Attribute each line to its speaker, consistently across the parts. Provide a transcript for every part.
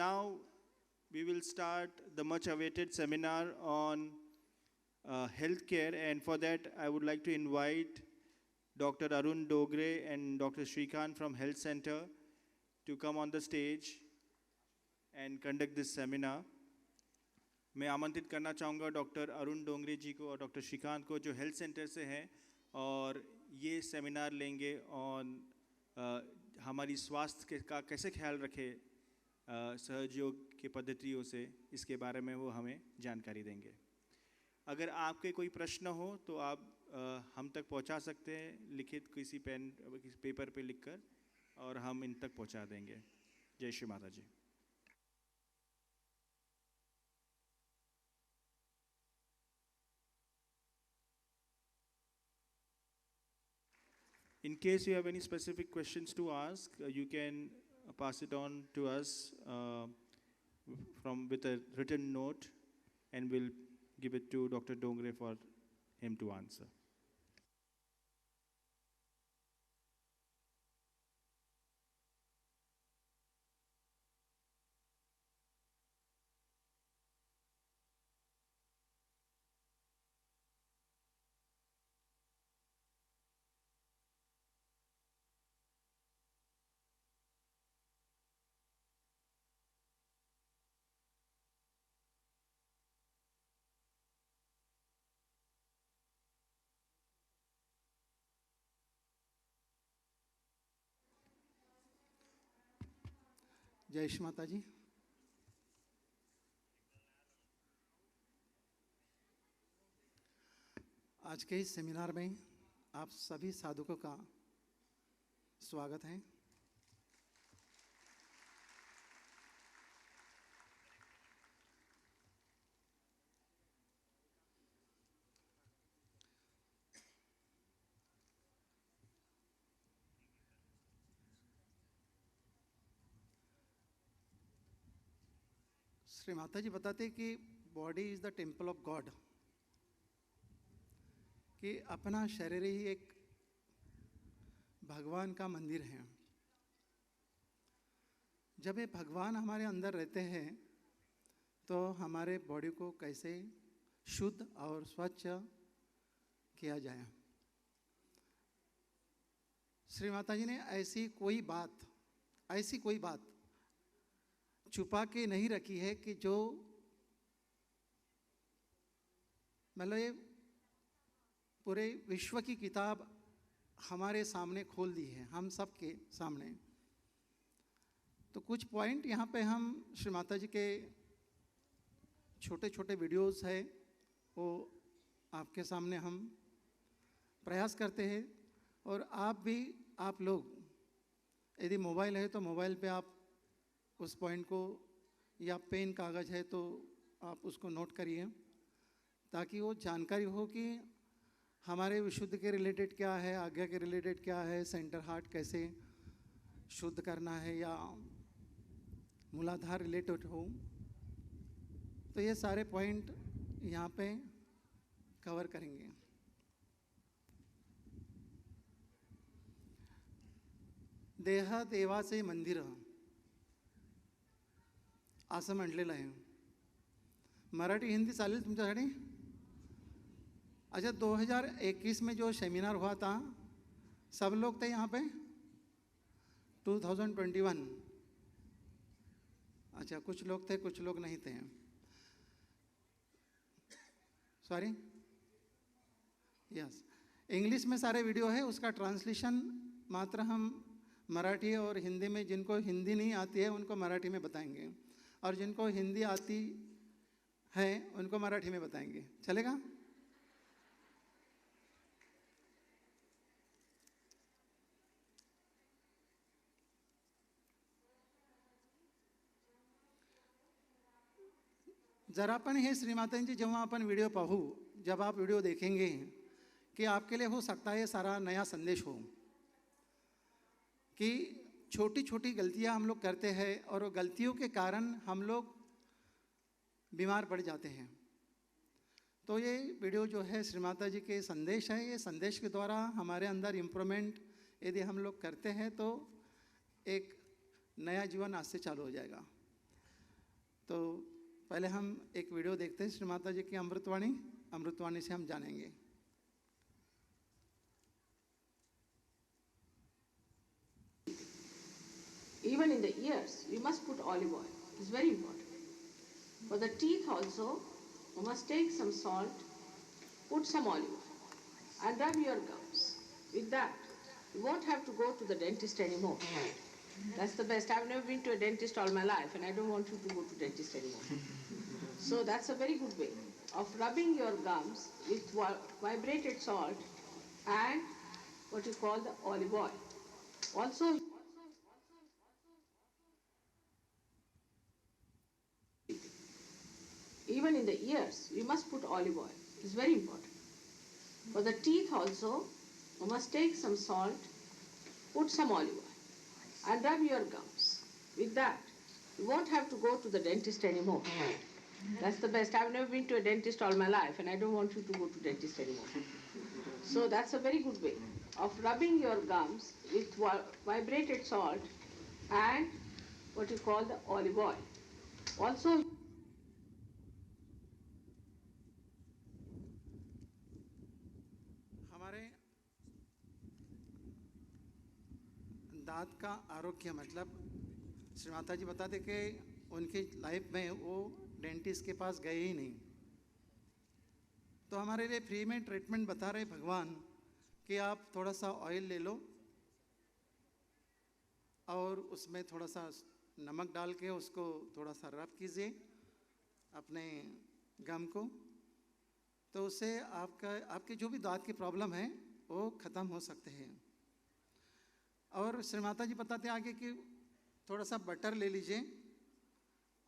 Speaker 1: now we will start the much awaited seminar on healthcare, and for that I would like to invite Dr. Arun Dogre and Dr. Shrikant from Health Center to come on the stage and conduct this seminar. मैं आमंत्रित करना चाहूँगा doctor Arun Dongre जी को और doctor Shrikant को जो health centre से हैं और ये सेमिनार लेंगे ऑन हमारी स्वास्थ्य का कैसे ख्याल रखें सहयोग के पद्धतियों से, इसके बारे में वो हमें जानकारी देंगे। अगर आपके कोई प्रश्न हो तो आप हम तक पहुंचा सकते हैं लिखित किसी पेन किसी पेपर पे लिखकर, और हम इन तक पहुंचा देंगे। जय श्री माता जी। In case you have any specific questions to ask, you can pass it on to us with a written note, and we'll give it to Dr. Dongre for him to answer.
Speaker 2: जय श्री माता जी। आज के इस seminar में आप सभी साधकों का स्वागत है। श्री माता जी बताते कि body is the temple of God, कि अपना शरीर ही एक भगवान का मंदिर है। जब ये भगवान हमारे अंदर रहते हैं तो हमारे बॉडी को कैसे शुद्ध और स्वच्छ किया जाए। श्री माता जी ने ऐसी कोई बात छुपा के नहीं रखी है कि जो मतलब ये पूरे विश्व की किताब हमारे सामने खोल दी है, हम सब के सामने। तो कुछ पॉइंट यहाँ पे हम श्री माता जी के छोटे छोटे वीडियोस है वो आपके सामने हम प्रयास करते हैं, और आप लोग यदि मोबाइल है तो मोबाइल पे आप उस पॉइंट को, या पेन कागज़ है तो आप उसको नोट करिए, ताकि वो जानकारी हो कि हमारे विशुद्ध के रिलेटेड क्या है, आज्ञा के रिलेटेड क्या है, सेंटर हार्ट कैसे शुद्ध करना है, या मूलाधार रिलेटेड हो। तो ये सारे पॉइंट यहाँ पे कवर करेंगे। देह देवाचे मंदिर असं म्हटलेलं आहे। मराठी हिंदी चालेल तुमच्यासाठी? अच्छा, 2021 में जो सेमिनार हुआ था सब लोग थे यहाँ पे? 2021? अच्छा, कुछ लोग थे कुछ लोग नहीं थे, सॉरी। यस, इंग्लिश में सारे वीडियो है, उसका ट्रांसलेशन मात्र हम मराठी और हिंदी में, जिनको हिंदी नहीं आती है उनको मराठी में बताएंगे, और जिनको हिंदी आती है उनको मराठी में बताएंगे। चलेगा? जरा पण हे श्रीमातांची जेव्हा अपन वीडियो पाहू, जब आप वीडियो देखेंगे कि आपके लिए हो सकता है सारा नया संदेश हो, कि छोटी छोटी गलतियां हम लोग करते हैं और वो गलतियों के कारण हम लोग बीमार पड़ जाते हैं। तो ये वीडियो जो है श्री माता जी के संदेश है, ये संदेश के द्वारा हमारे अंदर इम्प्रूवमेंट यदि हम लोग करते हैं तो एक नया जीवन आज से चालू हो जाएगा। तो पहले हम एक वीडियो देखते हैं श्री माता जी की अमृतवाणी से हम जानेंगे।
Speaker 3: Even in the ears, you must put olive oil. It's very important. For the teeth also, you must take some salt, put some olive oil, and rub your gums. With that, you won't have to go to the dentist anymore. That's the best. I've never been to a dentist all my life, and I don't want you to go to dentist anymore. So that's a very good way of rubbing your gums with vibrated salt and what you call the olive oil. Also, even in the ears, you must put olive oil. It's very important. For the teeth also, you must take some salt, put some olive oil, and rub your gums. With that, you won't have to go to the dentist anymore. That's the best. I've never been to a dentist all my life, and I don't want you to go to dentist anymore. So that's a very good way of rubbing your gums with vibrated salt and what you call the olive oil. Also,
Speaker 2: हमारे दांत का आरोग्य मतलब श्री माता जी बताते कि उनकी life में वो डेंटिस्ट के पास गए ही नहीं, तो हमारे लिए फ्री में ट्रीटमेंट बता रहे भगवान कि आप थोड़ा सा ऑयल ले लो और उसमें थोड़ा सा नमक डाल के उसको थोड़ा सा रब कीजिए अपने गम को, तो उससे आपके जो भी दांत की प्रॉब्लम है वो ख़त्म हो सकते हैं। और श्री माता जी बताते हैं आगे कि थोड़ा सा बटर ले लीजिए,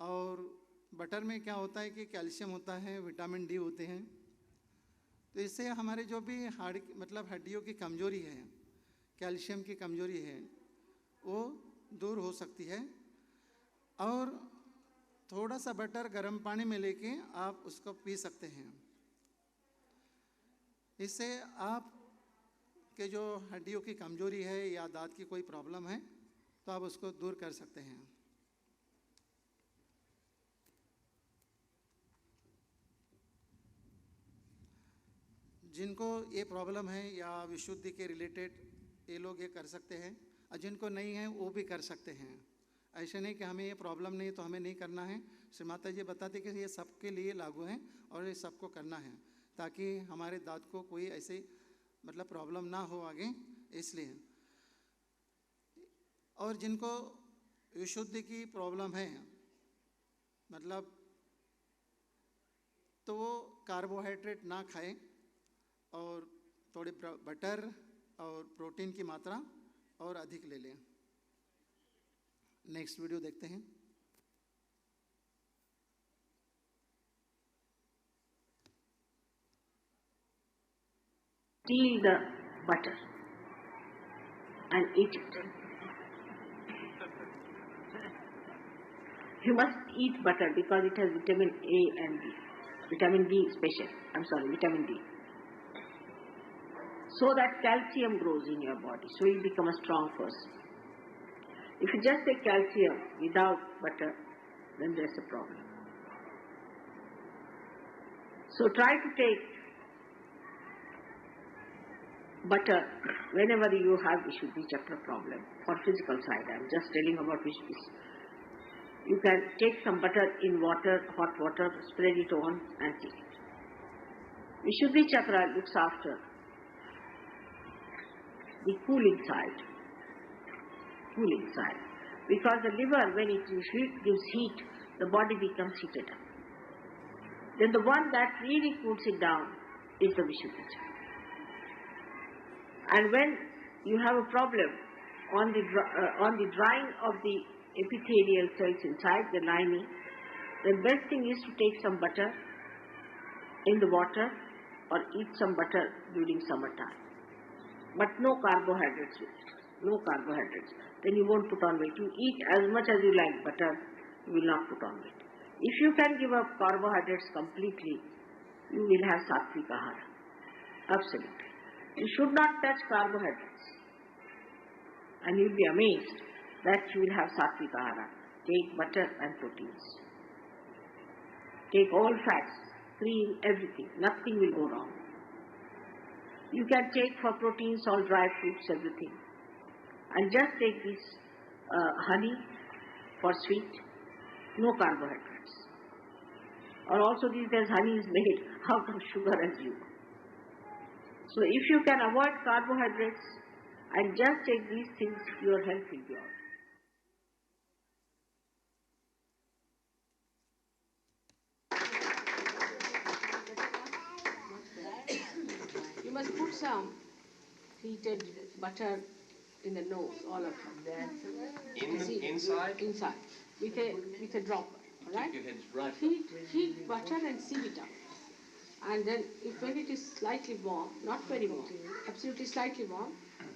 Speaker 2: और बटर में क्या होता है कि कैल्शियम होता है, विटामिन डी होते हैं, तो इससे हमारे जो भी मतलब हड्डियों की कमजोरी है, कैल्शियम की कमजोरी है, वो दूर हो सकती है। और थोड़ा सा बटर गर्म पानी में लेके आप उसको पी सकते हैं। इससे आप के जो हड्डियों की कमजोरी है या दांत की कोई प्रॉब्लम है तो आप उसको दूर कर सकते हैं। जिनको ये प्रॉब्लम है या विशुद्धि के रिलेटेड ये लोग ये कर सकते हैं, और जिनको नहीं है वो भी कर सकते हैं। ऐसे नहीं कि हमें ये प्रॉब्लम नहीं तो हमें नहीं करना है। श्री माता जी बताते कि ये सबके लिए लागू है और ये सबको करना है, ताकि हमारे दांत को कोई ऐसे मतलब प्रॉब्लम ना हो आगे, इसलिए। और जिनको विशुद्धि की प्रॉब्लम है मतलब, तो वो कार्बोहाइड्रेट ना खाएं और थोड़े बटर और प्रोटीन की मात्रा और अधिक ले लें। नेक्स्ट वीडियो देखते हैं।
Speaker 3: steal the butter and eat it. You must eat butter because it has vitamin A and D. Vitamin D vitamin D. So that calcium grows in your body, so you become a strong person. If you just take calcium without butter, then there's a problem. So try to take butter whenever you have Vishuddhi Chakra problem. For physical side, I'm just telling about Vishuddhi. You can take some butter in water, hot water, spread it on and take it. Vishuddhi Chakra looks after the cooling side. Because the liver, when it gives heat, the body becomes heated up. Then the one that really cools it down is the Vishuddhi Chakra. And when you have a problem on the drying of the epithelial cells inside the lining, the best thing is to take some butter in the water or eat some butter during summertime. But no carbohydrates with it. No carbohydrates. Then you won't put on weight. You eat as much as you like butter, you will not put on weight. If you can give up carbohydrates completely, you will have sattvic ahara. Absolutely. You should not touch carbohydrates. And you will be amazed that you will have sattvic ahara. Take butter and proteins. Take all fats, cream, everything. Nothing will go wrong. You can take for proteins all dry fruits, everything. And just take this honey for sweet, no carbohydrates. Or also these days honey is made out of sugar as you. So if you can avoid carbohydrates and just take these things, your health will be all right.
Speaker 4: You must put some heated butter in the nose, all of it.
Speaker 5: Inside?
Speaker 4: Inside, with a dropper, all right?
Speaker 5: Keep your heads right.
Speaker 4: Heat butter and sieve it up. And then when it is slightly warm, not very warm, absolutely slightly warm,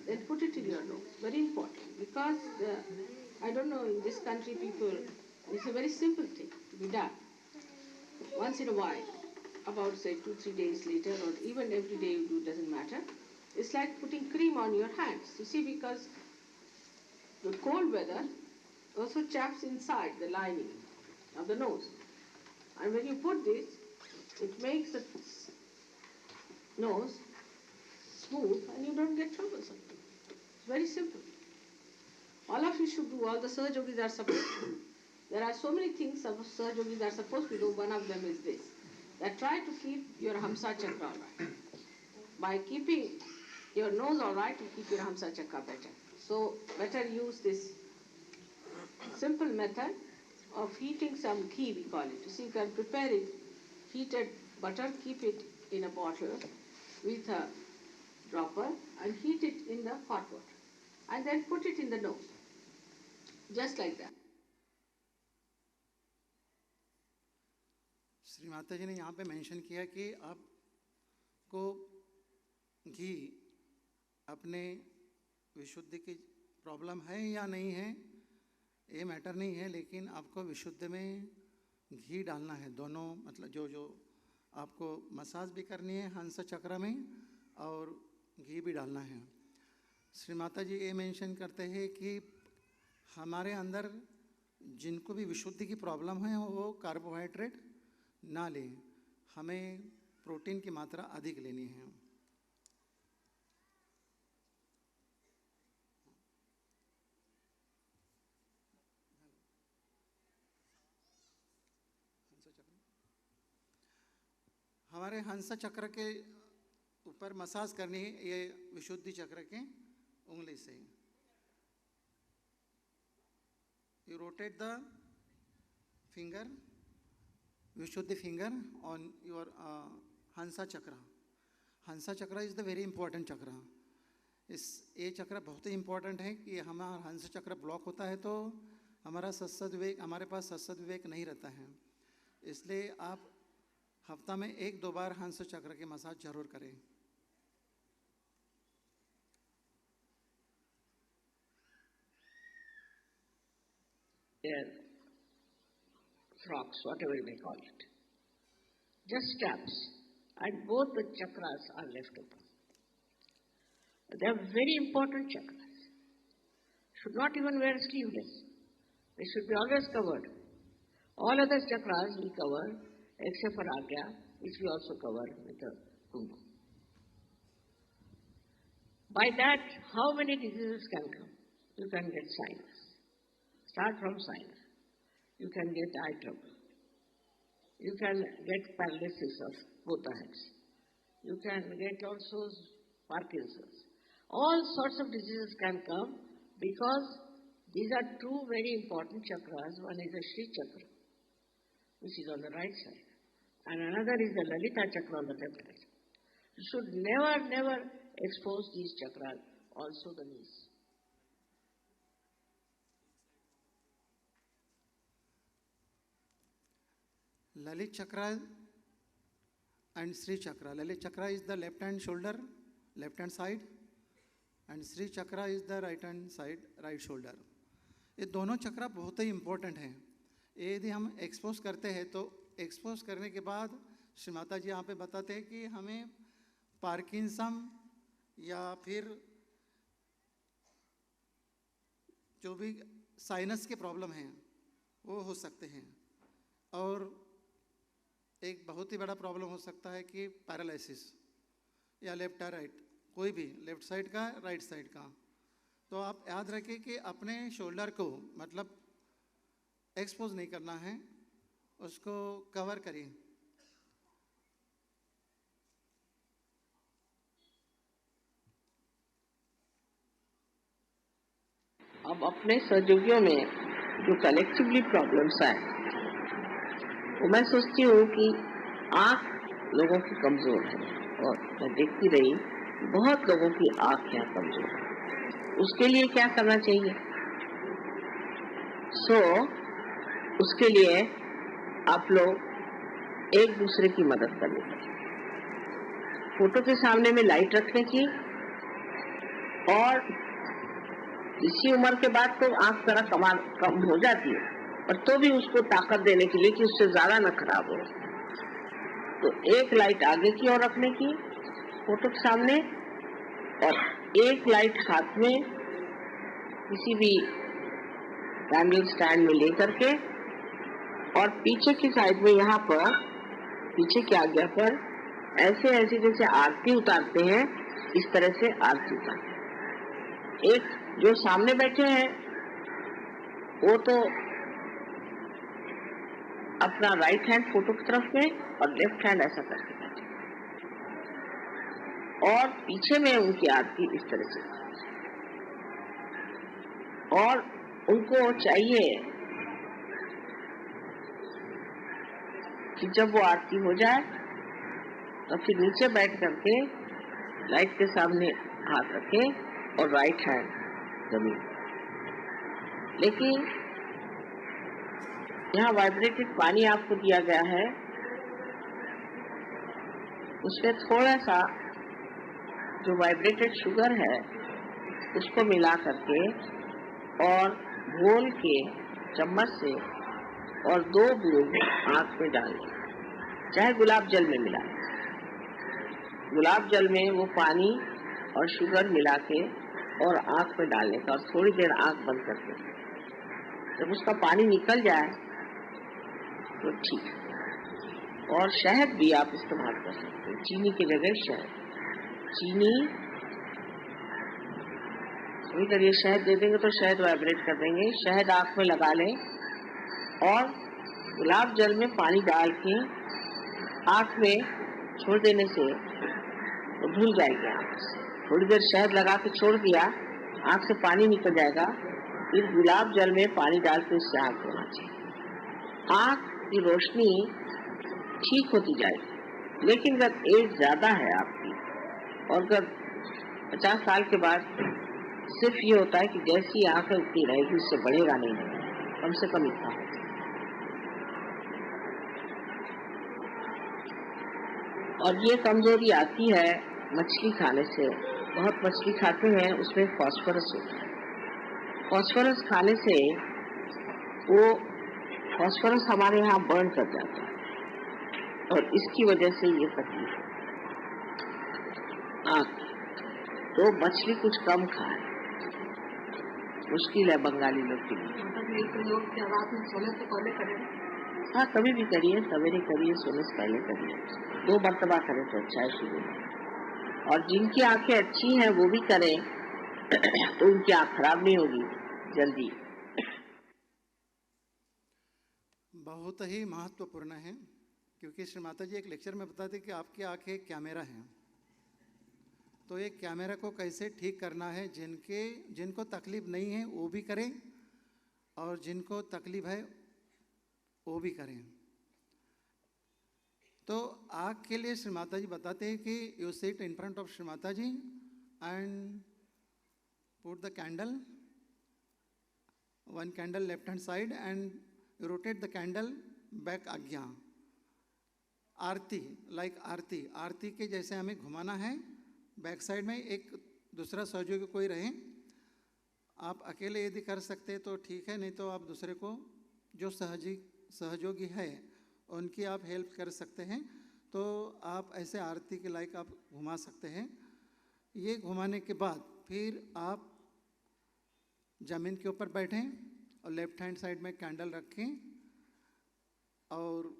Speaker 4: then put it in your nose. Very important, because I don't know, in this country people, it's a very simple thing to be done. Once in a while, about say 2-3 days later, or even every day you do, doesn't matter. It's like putting cream on your hands. You see, because the cold weather also chaps inside the lining of the nose. And when you put this, it makes the nose smooth and you don't get troublesome. It's very simple. All of you should do, all the Sahaja Yogis are supposed to do. There are so many things Sahaja Yogis are supposed to do. One of them is this, that try to keep your Hamsa Chakra all right. By keeping your nose all right, you keep your Hamsa Chakra better. So better use this simple method of heating some ghee, we call it. You see, you can prepare it, heated butter, keep it in a bottle with a dropper and heat it in the hot water. And then put it in the nose, just like that.
Speaker 2: Shri Mata जी ने यहाँ पे mention किया कि आपको घी अपने विशुद्धि की problem है या नहीं है ये मैटर नहीं है, लेकिन आपको विशुद्ध में घी डालना है। दोनों मतलब जो आपको मसाज भी करनी है हंस चक्र में और घी भी डालना है। श्री माता जी ये मेंशन करते हैं कि हमारे अंदर जिनको भी विशुद्धि की प्रॉब्लम है वो कार्बोहाइड्रेट ना लें, हमें प्रोटीन की मात्रा अधिक लेनी है। हमारे हंस चक्र के ऊपर मसाज करनी है ये विशुद्धि चक्र के उंगली से। You rotate the finger, Vishuddhi finger on your Hansa chakra. Hansa chakra is the very important chakra. ये चक्र बहुत ही इम्पोर्टेंट है कि हमारा हंस चक्र ब्लॉक होता है तो हमारा सत्सद विवेक, हमारे पास सत्सद विवेक नहीं रहता है। इसलिए आप हफ्ता में 1-2 बार हंस चक्र के मसाज जरूर करें।
Speaker 3: Their frocks, whatever you may call it, just straps, and both the chakras are left open. They are very important chakras. Should not even wear sleeveless. They should be always covered. All other chakras we cover, except for Agya, which we also cover with the kumkum. By that, how many diseases can come? You can get sinus. Start from sinus. You can get eye trouble. You can get paralysis of both the hands. You can get also Parkinson's. All sorts of diseases can come because these are two very important chakras. One is the Shri chakra, which is on the right side, and another is the Lalita chakra on the left side. You should never expose these chakras, also the knees.
Speaker 2: Lalit chakra and Sri chakra. Lalit chakra is the left hand shoulder, left hand side, and Sri chakra is the right hand side, right shoulder. ये दोनों चक्रा बहुत ही important हैं। ये यदि हम expose करते हैं तो एक्सपोज करने के बाद श्री माता जी यहाँ पे बताते हैं कि हमें पार्किंसम या फिर जो भी साइनस के प्रॉब्लम हैं वो हो सकते हैं। और एक बहुत ही बड़ा प्रॉब्लम हो सकता है कि पैरालिसिस या लेफ्ट या राइट, कोई भी लेफ्ट साइड का राइट साइड का। तो आप याद रखें कि अपने शोल्डर को मतलब एक्सपोज नहीं करना है, उसको कवर करिए।
Speaker 5: अब अपने सहयोगियों में जो कलेक्टिवली प्रॉब्लम्स आए, वो मैं सोचती हूँ कि आँख लोगों की कमजोर है, और मैं देखती रही बहुत लोगों की आँख यहाँ कमजोर है। उसके लिए क्या करना चाहिए? उसके लिए आप लोग एक दूसरे की मदद करनी चाहिए। फोटो के सामने में लाइट रखने की, और इसी उम्र के बाद तो आँख जरा कम हो जाती है, पर तो भी उसको ताकत देने के लिए कि उससे ज्यादा न खराब हो, तो एक लाइट आगे की ओर रखने की फोटो के सामने, और एक लाइट हाथ में किसी भी कैंडल स्टैंड में लेकर के, और पीछे की साइड में यहाँ पर पीछे की आज्ञा पर ऐसे ऐसे जैसे आरती उतारते हैं, इस तरह से आरती उतारते। एक जो सामने बैठे हैं वो तो अपना राइट हैंड फोटो की तरफ में और लेफ्ट हैंड ऐसा करके बैठे, और पीछे में उनकी आरती इस तरह से। और उनको चाहिए कि जब वो आरती हो जाए तो फिर नीचे बैठ करके लाइट के सामने हाथ रखे और राइट हैंड जमीन। लेकिन यहाँ वाइब्रेटेड पानी आपको दिया गया है, उसमें थोड़ा सा जो वाइब्रेटेड शुगर है उसको मिला करके और घोल के चम्मच से और 2 बूंद आँख में डालें, चाहे गुलाब जल में मिलाएं। गुलाब जल में वो पानी और शुगर मिला के और आँख में डालने का, और थोड़ी देर आँख बंद करके जब उसका पानी निकल जाए तो ठीक है। और शहद भी आप इस्तेमाल कर सकते हैं, चीनी की जगह शहद। चीनी अगर ये शहद दे देंगे तो शहद वाइब्रेट कर देंगे। शहद आँख में लगा लें और गुलाब जल में पानी डाल के आँख में छोड़ देने से तो धुल जाएगी आँख से। थोड़ी देर शहद लगा के छोड़ दिया, आँख से पानी निकल जाएगा, फिर गुलाब जल में पानी डाल के उससे आँख धोना चाहिए। आँख की रोशनी ठीक होती जाएगी। लेकिन अगर एज ज्यादा है आपकी, और अगर 50 साल के बाद सिर्फ ये होता है कि जैसी आँख है उतनी रहेगी, उससे बढ़ेगा नहीं, कम से कम इतना हो। और ये कमजोरी आती है मछली खाने से। बहुत मछली खाते हैं, उसमें फास्फोरस होता है। फास्फोरस खाने से वो फास्फोरस हमारे यहाँ बर्न कर जाता है, और इसकी वजह से ये तकलीफ आँख। तो मछली कुछ कम खाए, मुश्किल है बंगाली लोग के लिए। हाँ, कभी भी करिए, सवेरे करिए, सोने से पहले करिए, 2 मरतबा करें तो अच्छा है शुरू में। और जिनकी आंखें अच्छी हैं वो भी करें तो उनकी आंख खराब नहीं होगी जल्दी।
Speaker 2: बहुत ही महत्वपूर्ण है, क्योंकि श्री माता जी एक लेक्चर में बताते कि आपकी आंखें एक कैमरा है। तो एक कैमरा को कैसे ठीक करना है, जिनको तकलीफ नहीं है वो भी करें, और जिनको तकलीफ है वो भी करें। तो आँख के लिए श्री माता जी बताते हैं कि you sit in front of Shri Mata ji and put the candle, 1 candle left hand side, and rotate the candle back Agnya. Aarti like आरती के जैसे हमें घुमाना है। बैक साइड में एक दूसरा सहयोगी कोई रहे, आप अकेले यदि कर सकते हैं तो ठीक है, नहीं तो आप दूसरे को जो सहयोगी है उनकी आप हेल्प कर सकते हैं। तो आप ऐसे आरती के लाइक आप घुमा सकते हैं। ये घुमाने के बाद फिर आप ज़मीन के ऊपर बैठें और लेफ्ट हैंड साइड में कैंडल रखें, और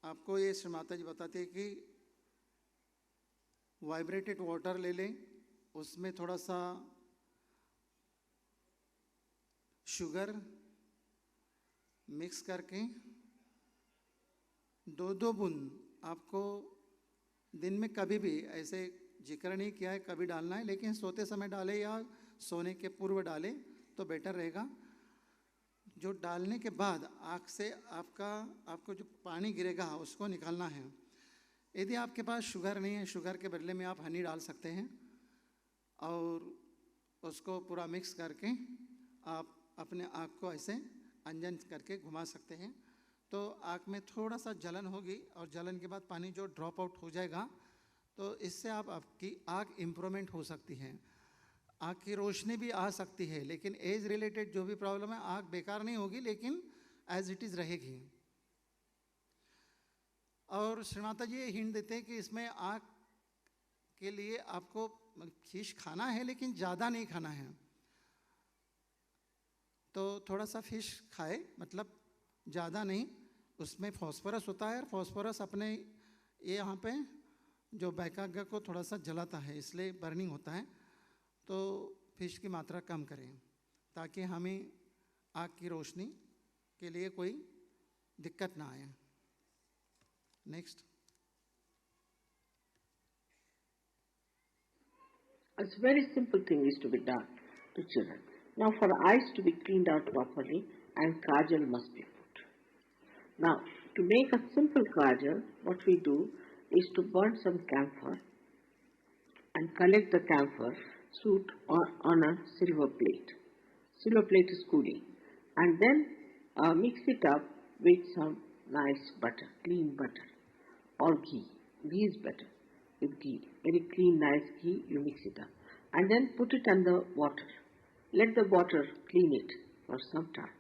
Speaker 2: आपको ये श्री माता जी बताते हैं कि वाइब्रेटेड वाटर ले लें, उसमें थोड़ा सा शुगर मिक्स करके 2-2 बूंद आपको दिन में कभी भी, ऐसे जिक्र नहीं किया है कभी डालना है, लेकिन सोते समय डालें या सोने के पूर्व डालें तो बेटर रहेगा। जो डालने के बाद आँख से आपको जो पानी गिरेगा उसको निकालना है। यदि आपके पास शुगर नहीं है, शुगर के बदले में आप हनी डाल सकते हैं और उसको पूरा मिक्स करके आप अपने आँख को ऐसे अंजन करके घुमा सकते हैं। तो आँख में थोड़ा सा जलन होगी और जलन के बाद पानी जो ड्रॉप आउट हो जाएगा, तो इससे आपकी आँख इम्प्रूवमेंट हो सकती है, आँख की रोशनी भी आ सकती है। लेकिन एज रिलेटेड जो भी प्रॉब्लम है, आँख बेकार नहीं होगी लेकिन एज इट इज़ रहेगी। और श्री माता जी ये हिंट देते हैं कि इसमें आँख के लिए आपको फिश खाना है लेकिन ज़्यादा नहीं खाना है। तो थोड़ा सा फिश खाए, मतलब ज़्यादा नहीं। उसमें फॉस्फोरस होता है और फॉस्फोरस अपने ये यहाँ पे जो बैकाग्र को थोड़ा सा जलाता है, इसलिए बर्निंग होता है। तो फिश की मात्रा कम करें ताकि हमें आँख की रोशनी के लिए कोई दिक्कत ना आए। Next.
Speaker 5: A very simple thing is to be done to children. Now, for eyes to be cleaned out properly, and kajal must be put. Now, to make a simple kajal, what we do is to burn some camphor and collect the camphor soot on a silver plate. Silver plate is cooling, and then mix it up with some nice butter, clean butter, or ghee. Ghee is better. With ghee, very clean, nice ghee, you mix it up. And then put it under water. Let the water clean it for some time.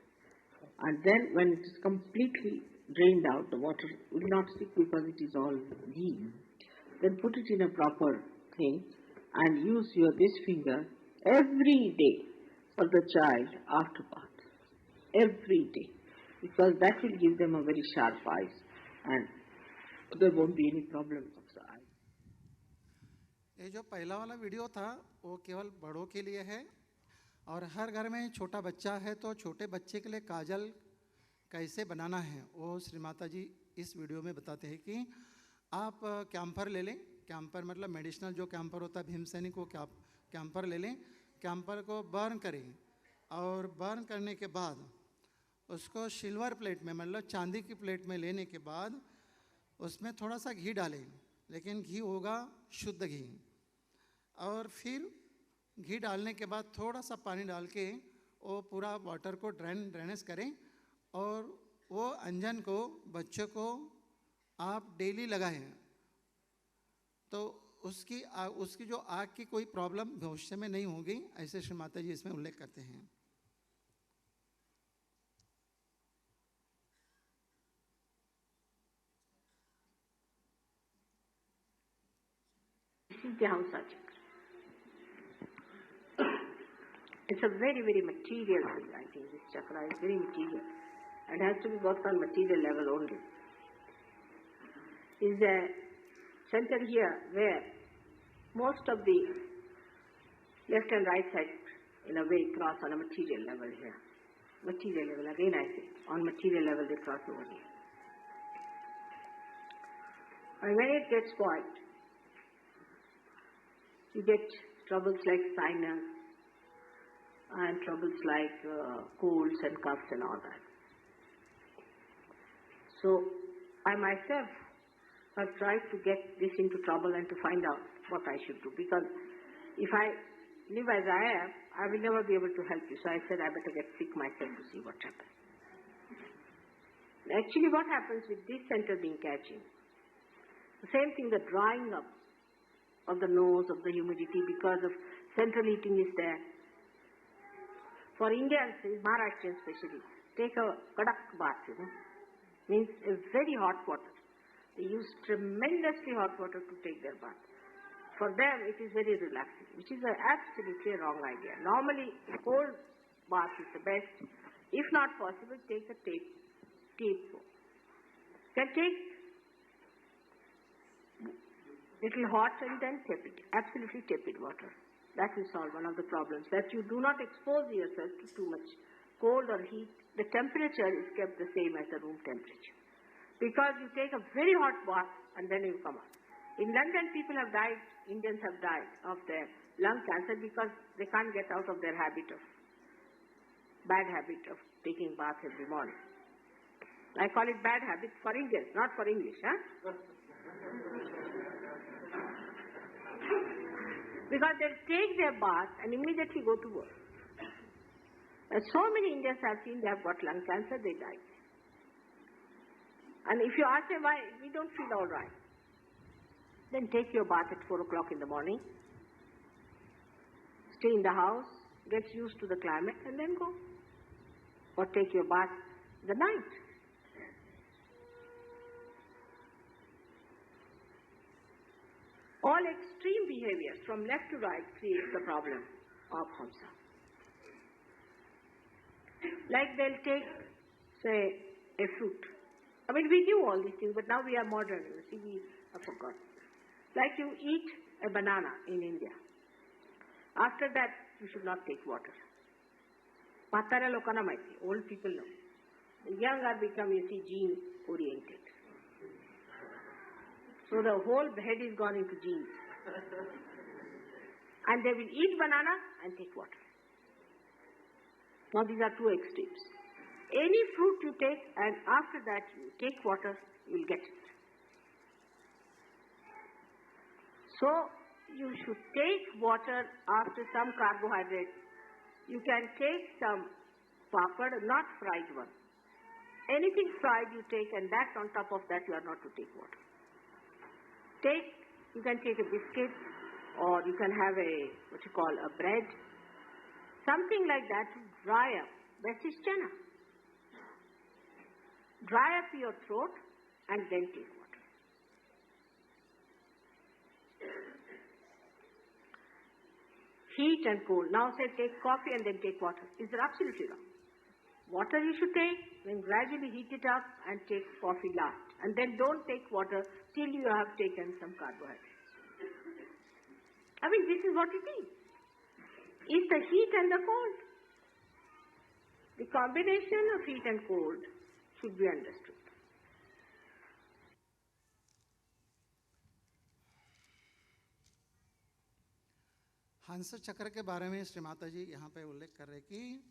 Speaker 5: And then when it is completely drained out, the water will not stick because it is all ghee. Then put it in a proper thing and use this finger every day for the child after bath. Every day. Because that will give them a very sharp eyes and there won't be any problem of the eye.
Speaker 2: ये जो पहला वाला video था वो केवल बड़ों के लिए है, और हर घर में छोटा बच्चा है तो छोटे बच्चे के लिए काजल कैसे बनाना है वो श्री माता जी इस वीडियो में बताते हैं कि आप कैम्फर ले लें। कैम्फर मतलब मेडिसिनल जो कैम्फर होता है, भीमसेनी को कैम्फर ले लें। कैम्फर को बर्न करें और बर्न करने के बाद उसको सिल्वर प्लेट में, मतलब चांदी की प्लेट में लेने के बाद उसमें थोड़ा सा घी डालें, लेकिन घी होगा शुद्ध घी। और फिर घी डालने के बाद थोड़ा सा पानी डाल के वो पूरा वाटर को ड्रेनेज करें और वो अंजन को बच्चों को आप डेली लगाएं, तो उसकी जो आँख की कोई प्रॉब्लम भविष्य में नहीं होगी, ऐसे श्री माता जी इसमें उल्लेख करते हैं।
Speaker 3: This is the Hamsa chakra. It's a very, very material thing, I think. This chakra is very material. It has to be worked on material level only. Is a center here where most of the left and right side, in a way, cross on a material level here. Material level, again I say, on material level they cross over here. And when it gets spoiled, you get troubles like sinus and troubles like colds and coughs and all that. So I myself have tried to get this into trouble and to find out what I should do, because if I live as I am, I will never be able to help you. So I said I better get sick myself to see what happens. Actually what happens with this center being catching, the same thing, the drying up of the nose, of the humidity because of central heating is there. For Indians, Maharashtrians especially, take a kadak bath, means a very hot water. They use tremendously hot water to take their bath. For them, it is very relaxing, which is an absolutely wrong idea. Normally, cold bath is the best. If not possible, take a tape. You can take little hot and then tepid, absolutely tepid water. That will solve one of the problems, that you do not expose yourself to too much cold or heat. The temperature is kept the same as the room temperature. Because you take a very hot bath and then you come out. In London, people have died, Indians have died of their lung cancer because they can't get out of their bad habit of taking bath every morning. I call it bad habit for Indians, not for English, huh? Because they'll take their bath and immediately go to work. And so many Indians have seen they have got lung cancer, they died. And if you ask them why, we don't feel all right. Then take your bath at 4 o'clock in the morning. Stay in the house, get used to the climate, and then go. Or take your bath the night. All extreme behaviors from left to right create the problem of Hamsa. Like they'll take, say, a fruit. I mean, we knew all these things, but now we are modern. You see, we have forgotten. Like you eat a banana in India. After that, you should not take water. Patara lokana maiti, old people know. The young are become, you see, gene-oriented. So the whole head is gone into genes. And they will eat banana and take water. Now these are two extremes. Any fruit you take and after that you take water, you will get it. So you should take water after some carbohydrate. You can take some papad, not fried one. Anything fried you take, and that on top of that you are not to take water. You can take a biscuit, or you can have a bread, something like that to dry up. Best is chana. Dry up your throat and then take water. Heat and cold. Now say take coffee and then take water. Is absolutely wrong. Water you should take, then gradually heat it up and take coffee last. And then don't take water till you have taken some carbohydrates. I mean, this is what it is. It's the heat and the cold. The combination of heat and cold should be understood.
Speaker 2: हंस चक्र के बारे में श्री माता जी यहाँ पे उल्लेख कर रहे कि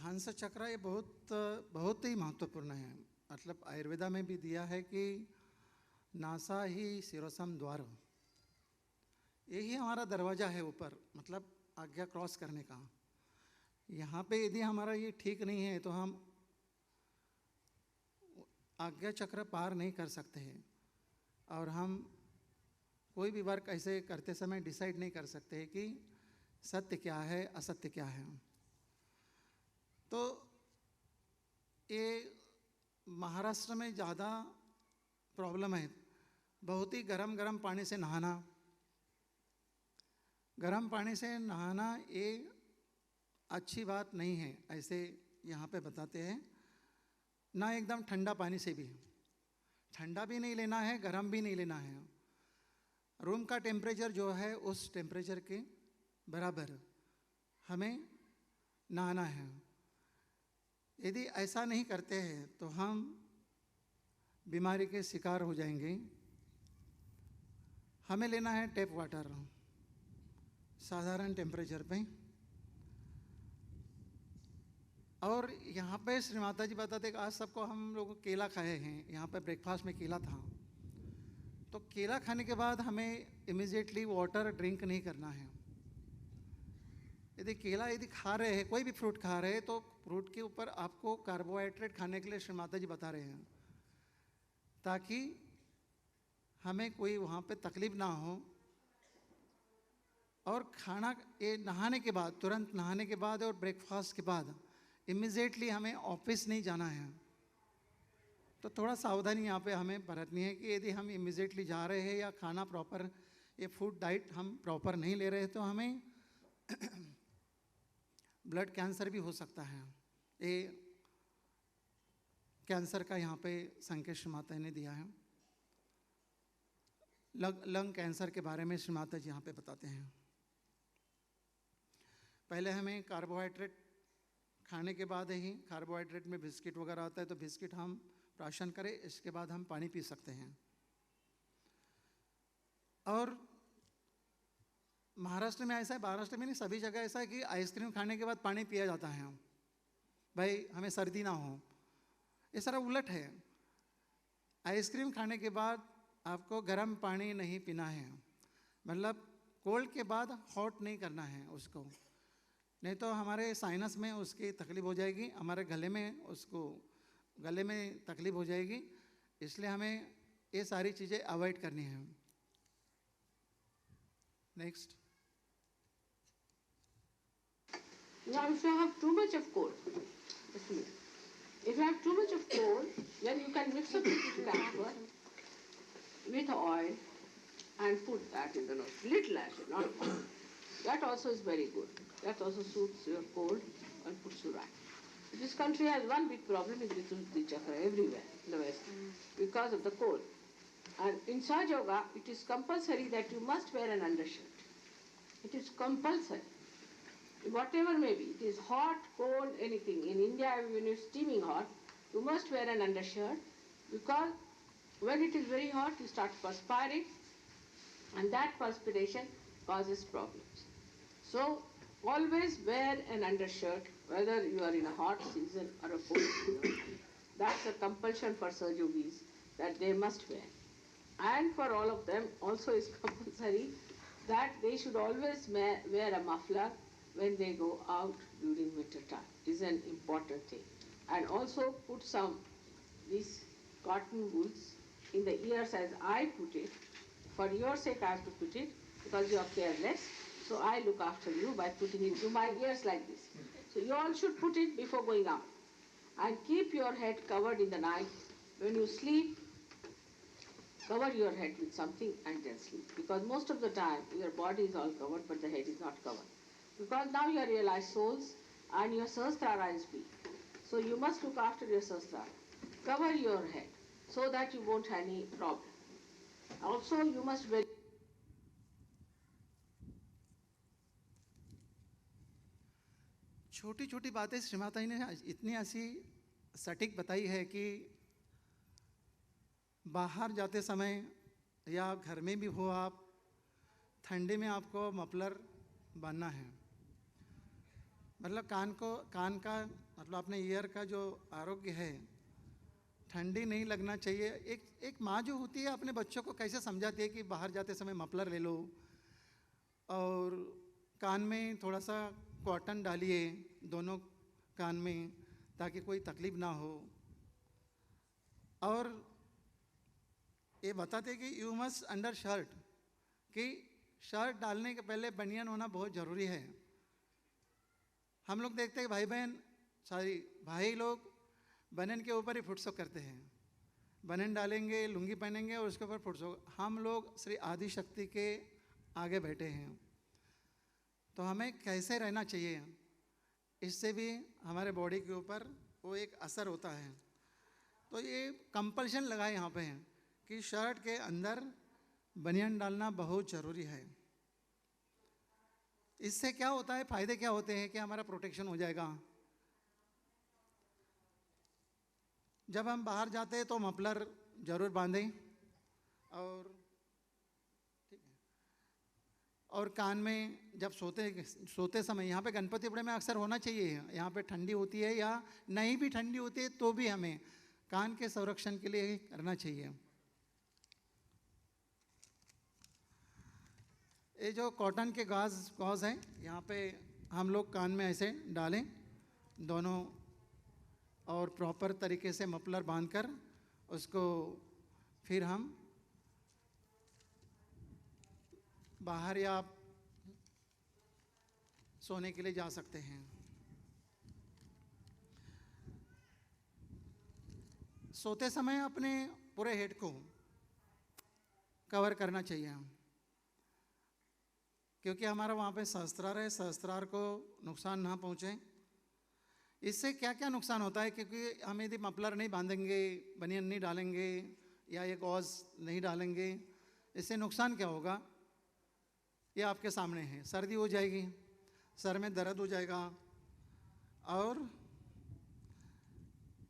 Speaker 2: हंस चक्र ये बहुत ही महत्वपूर्ण है. मतलब आयुर्वेदा में भी दिया है कि नासा ही शिरोसम द्वार, यही हमारा दरवाज़ा है ऊपर, मतलब आज्ञा क्रॉस करने का. यहाँ पे यदि हमारा ये ठीक नहीं है तो हम आज्ञा चक्र पार नहीं कर सकते हैं. और हम कोई भी वर्क ऐसे करते समय डिसाइड नहीं कर सकते हैं कि सत्य क्या है, असत्य क्या है. तो ये महाराष्ट्र में ज़्यादा प्रॉब्लम है. बहुत ही गरम पानी से नहाना. गरम पानी से नहाना ये अच्छी बात नहीं है, ऐसे यहाँ पे बताते हैं. ना एकदम ठंडा पानी से भी, ठंडा भी नहीं लेना है, गरम भी नहीं लेना है. रूम का टेम्परेचर जो है उस टेम्परेचर के बराबर हमें नहाना है. यदि ऐसा नहीं करते हैं तो हम बीमारी के शिकार हो जाएंगे. हमें लेना है टैप वाटर साधारण टेम्परेचर पे. और यहाँ पे श्री माता जी बताते कि आज सबको हम लोग केला खाए हैं. यहाँ पे ब्रेकफास्ट में केला था. तो केला खाने के बाद हमें इमीडिएटली वाटर ड्रिंक नहीं करना है. यदि खा रहे हैं, कोई भी फ्रूट खा रहे हैं, तो फ्रूट के ऊपर आपको कार्बोहाइड्रेट खाने के लिए श्री माता जी बता रहे हैं, ताकि हमें कोई वहाँ पे तकलीफ ना हो. और खाना ये नहाने के बाद, तुरंत नहाने के बाद और ब्रेकफास्ट के बाद इमीडिएटली हमें ऑफिस नहीं जाना है. तो थोड़ा सावधानी यहाँ पे हमें बरतनी है कि यदि हम इमीडिएटली जा रहे हैं या खाना प्रॉपर, ये फूड डाइट हम प्रॉपर नहीं ले रहे तो हमें ब्लड कैंसर भी हो सकता है. ये कैंसर का यहाँ पे संकेत श्री माता ने दिया है। लंग कैंसर के बारे में श्री माता जी यहाँ पे बताते हैं। पहले हमें कार्बोहाइड्रेट खाने के बाद ही, कार्बोहाइड्रेट में बिस्किट वगैरह आता है तो बिस्किट हम प्राशन करें, इसके बाद हम पानी पी सकते हैं। और महाराष्ट्र में ऐसा है, महाराष्ट्र में नहीं सभी जगह ऐसा है कि आइसक्रीम खाने के बाद पानी पिया जाता है, भाई हमें सर्दी ना हो। ये सारा उलट है। आइसक्रीम खाने के बाद आपको गर्म पानी नहीं पीना है, मतलब कोल्ड के बाद हॉट नहीं करना है उसको, नहीं तो हमारे साइनस में उसकी तकलीफ हो जाएगी, हमारे गले में तकलीफ हो जाएगी। इसलिए हमें ये सारी चीज़ें अवॉइड करनी है। Next.
Speaker 4: Now, if you have too much of cold, just a minute. If you have too much of cold, then you can mix up little camphor with oil and put that in the nose. Little actually, not a lot. That also is very good. That also soothes your cold and puts you right. This country has one big problem is Visuddhi Chakra everywhere in the West because of the cold. And in Sahaja Yoga, it is compulsory that you must wear an undershirt. It is compulsory. Whatever may be, it is hot, cold, anything. In India, when it's steaming hot, you must wear an undershirt because when it is very hot, you start perspiring and that perspiration causes problems. So, always wear an undershirt, whether you are in a hot season or a cold season. That's a compulsion for Sahaja Yogis that they must wear. And for all of them also is compulsory that they should always wear a muffler when they go out during winter time. It is an important thing. And also put some these cotton wools in the ears as I put it. For your sake I have to put it because you are careless. So I look after you by putting it to my ears like this. So you all should put it before going out. And keep your head covered in the night. When you sleep, cover your head with something and then sleep. Because most of the time your body is all covered but the head is not covered. Because now you are realized souls and your sahasrara is weak. So you must look after your sahasrara. Cover your head so that you won't have any problem. Also you must wear
Speaker 2: छोटी छोटी बातें श्री माता जी ने इतनी ऐसी सटीक बताई है कि बाहर जाते समय या घर में भी हो आप, ठंडे में आपको मफलर बांधना है। मतलब कान का मतलब अपने ईयर का जो आरोग्य है, ठंडी नहीं लगना चाहिए। एक माँ जो होती है अपने बच्चों को कैसे समझाती है कि बाहर जाते समय मफलर ले लो और कान में थोड़ा सा कॉटन डालिए दोनों कान में ताकि कोई तकलीफ ना हो। और ये बताते कि यू मस्ट अंडर शर्ट, कि शर्ट डालने के पहले बनियान होना बहुत ज़रूरी है। हम लोग देखते हैं भाई लोग बनियान के ऊपर ही फुटसो करते हैं, बनियान डालेंगे, लुंगी पहनेंगे और उसके ऊपर फुटसो। हम लोग श्री आदि शक्ति के आगे बैठे हैं, तो हमें कैसे रहना चाहिए, इससे भी हमारे बॉडी के ऊपर वो एक असर होता है। तो ये कंपल्शन लगा है यहाँ पे है कि शर्ट के अंदर बनियान डालना बहुत ज़रूरी है। इससे क्या होता है, फ़ायदे क्या होते हैं कि हमारा प्रोटेक्शन हो जाएगा। जब हम बाहर जाते हैं तो मफलर ज़रूर बांधें और ठीक है, और कान में जब सोते समय, यहाँ पे गणपतिपुरम में अक्सर होना चाहिए, यहाँ पे ठंडी होती है या नहीं भी ठंडी होती है तो भी हमें कान के संरक्षण के लिए करना चाहिए। ये जो कॉटन के गॉज हैं, यहाँ पे हम लोग कान में ऐसे डालें दोनों और प्रॉपर तरीके से मफलर बांधकर उसको फिर हम बाहर या सोने के लिए जा सकते हैं। सोते समय अपने पूरे हेड को कवर करना चाहिए क्योंकि हमारा वहाँ पे सहस्त्रार है, सहस्त्रार को नुकसान ना पहुँचे। इससे क्या क्या नुकसान होता है, क्योंकि हम यदि मफलर नहीं बांधेंगे, बनियान नहीं डालेंगे या ये गॉज नहीं डालेंगे, इससे नुकसान क्या होगा ये आपके सामने है। सर्दी हो जाएगी, सर में दर्द हो जाएगा, और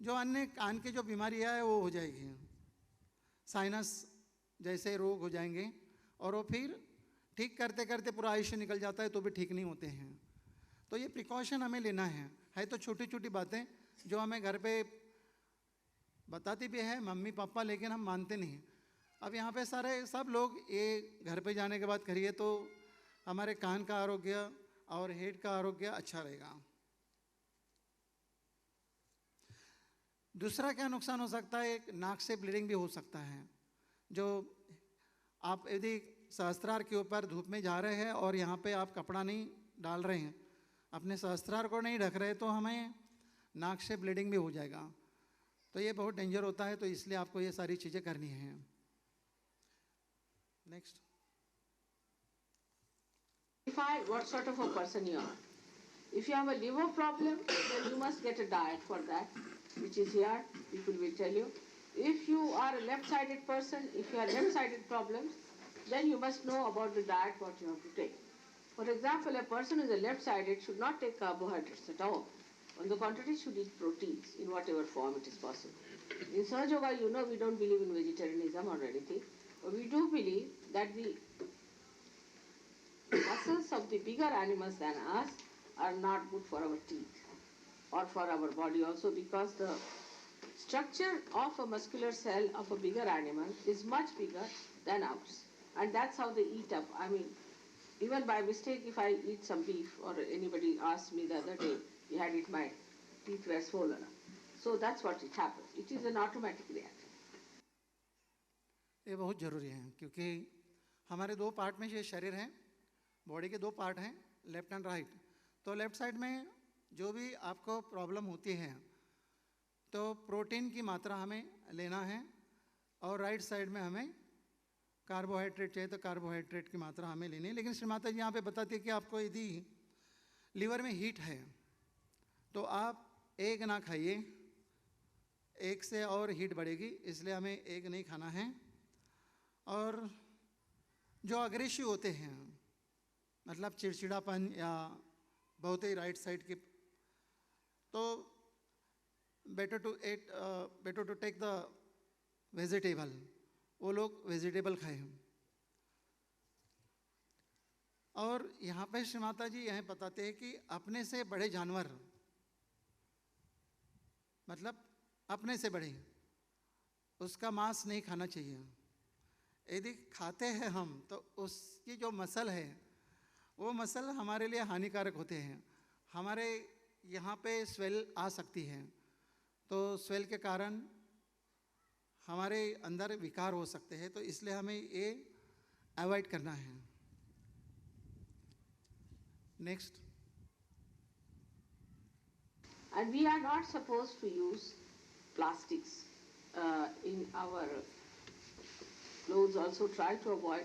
Speaker 2: जो अन्य कान की जो बीमारियां है वो हो जाएगी, साइनस जैसे रोग हो जाएंगे, और वो फिर ठीक करते करते पूरा आयुष्य निकल जाता है तो भी ठीक नहीं होते हैं। तो ये प्रिकॉशन हमें लेना है तो छोटी छोटी बातें जो हमें घर पे बताती भी है मम्मी पापा, लेकिन हम मानते नहीं। अब यहाँ पे सारे सब लोग ये घर पे जाने के बाद करिए तो हमारे कान का आरोग्य और हेड का आरोग्य अच्छा रहेगा। दूसरा क्या नुकसान हो सकता है, नाक से ब्लीडिंग भी हो सकता है। जो आप यदि सहस्त्रार के ऊपर धूप में जा रहे हैं और यहाँ पे आप कपड़ा नहीं डाल रहे हैं, अपने सहस्त्रार को नहीं ढक रहे, तो हमें नाक से ब्लीडिंग भी हो जाएगा। तो ये बहुत डेंजर होता है, तो इसलिए आपको ये सारी चीज़ें करनी हैं। Next,
Speaker 4: Define what sort of a person you are. If you have a liver problem, then you must get a diet for that, which is here. People will tell you. If you are a left-sided person, if you have left-sided problems, then you must know about the diet what you have to take. For example, a person who is a left-sided should not take carbohydrates at all. On the contrary, should eat proteins in whatever form it is possible. In Sahaja Yoga, you know, we don't believe in vegetarianism or anything, but we do believe that the muscles of the bigger animals than us are not good for our teeth or for our body also, because the structure of a muscular cell of a bigger animal is much bigger than ours, and that's how they eat up. I mean, even by mistake, if I eat some beef, or anybody asked me the other day, you had it, my teeth were swollen. So that's what it happens. It is an automatic reaction.
Speaker 2: ये बहुत ज़रूरी है, क्योंकि हमारे दो part में ये शरीर है, बॉडी के दो पार्ट हैं, लेफ्ट एंड राइट। तो लेफ्ट साइड में जो भी आपको प्रॉब्लम होती है तो प्रोटीन की मात्रा हमें लेना है, और राइट साइड में हमें कार्बोहाइड्रेट चाहिए तो कार्बोहाइड्रेट की मात्रा हमें लेनी है। लेकिन श्री माता जी यहाँ पे बताती है कि आपको यदि लीवर में हीट है तो आप एग ना खाइए, एग से और हीट बढ़ेगी, इसलिए हमें एग नहीं खाना है। और जो अग्रेसिव होते हैं, मतलब चिड़चिड़ापन या बहुत ही राइट साइड की, तो better to take the vegetable, वो लोग वेजिटेबल खाएं। और यहाँ पे श्री माता जी यह बताते हैं कि अपने से बड़े जानवर, मतलब अपने से बड़े, उसका मांस नहीं खाना चाहिए। यदि खाते हैं हम तो उसकी जो मसल है वो मसल हमारे लिए हानिकारक होते हैं। हमारे यहाँ पे स्वेल आ सकती है, तो स्वेल के कारण हमारे अंदर विकार हो सकते हैं, तो इसलिए हमें ये अवॉइड करना है। Next,
Speaker 4: And we are not supposed to use plastics in our clothes. Also try to avoid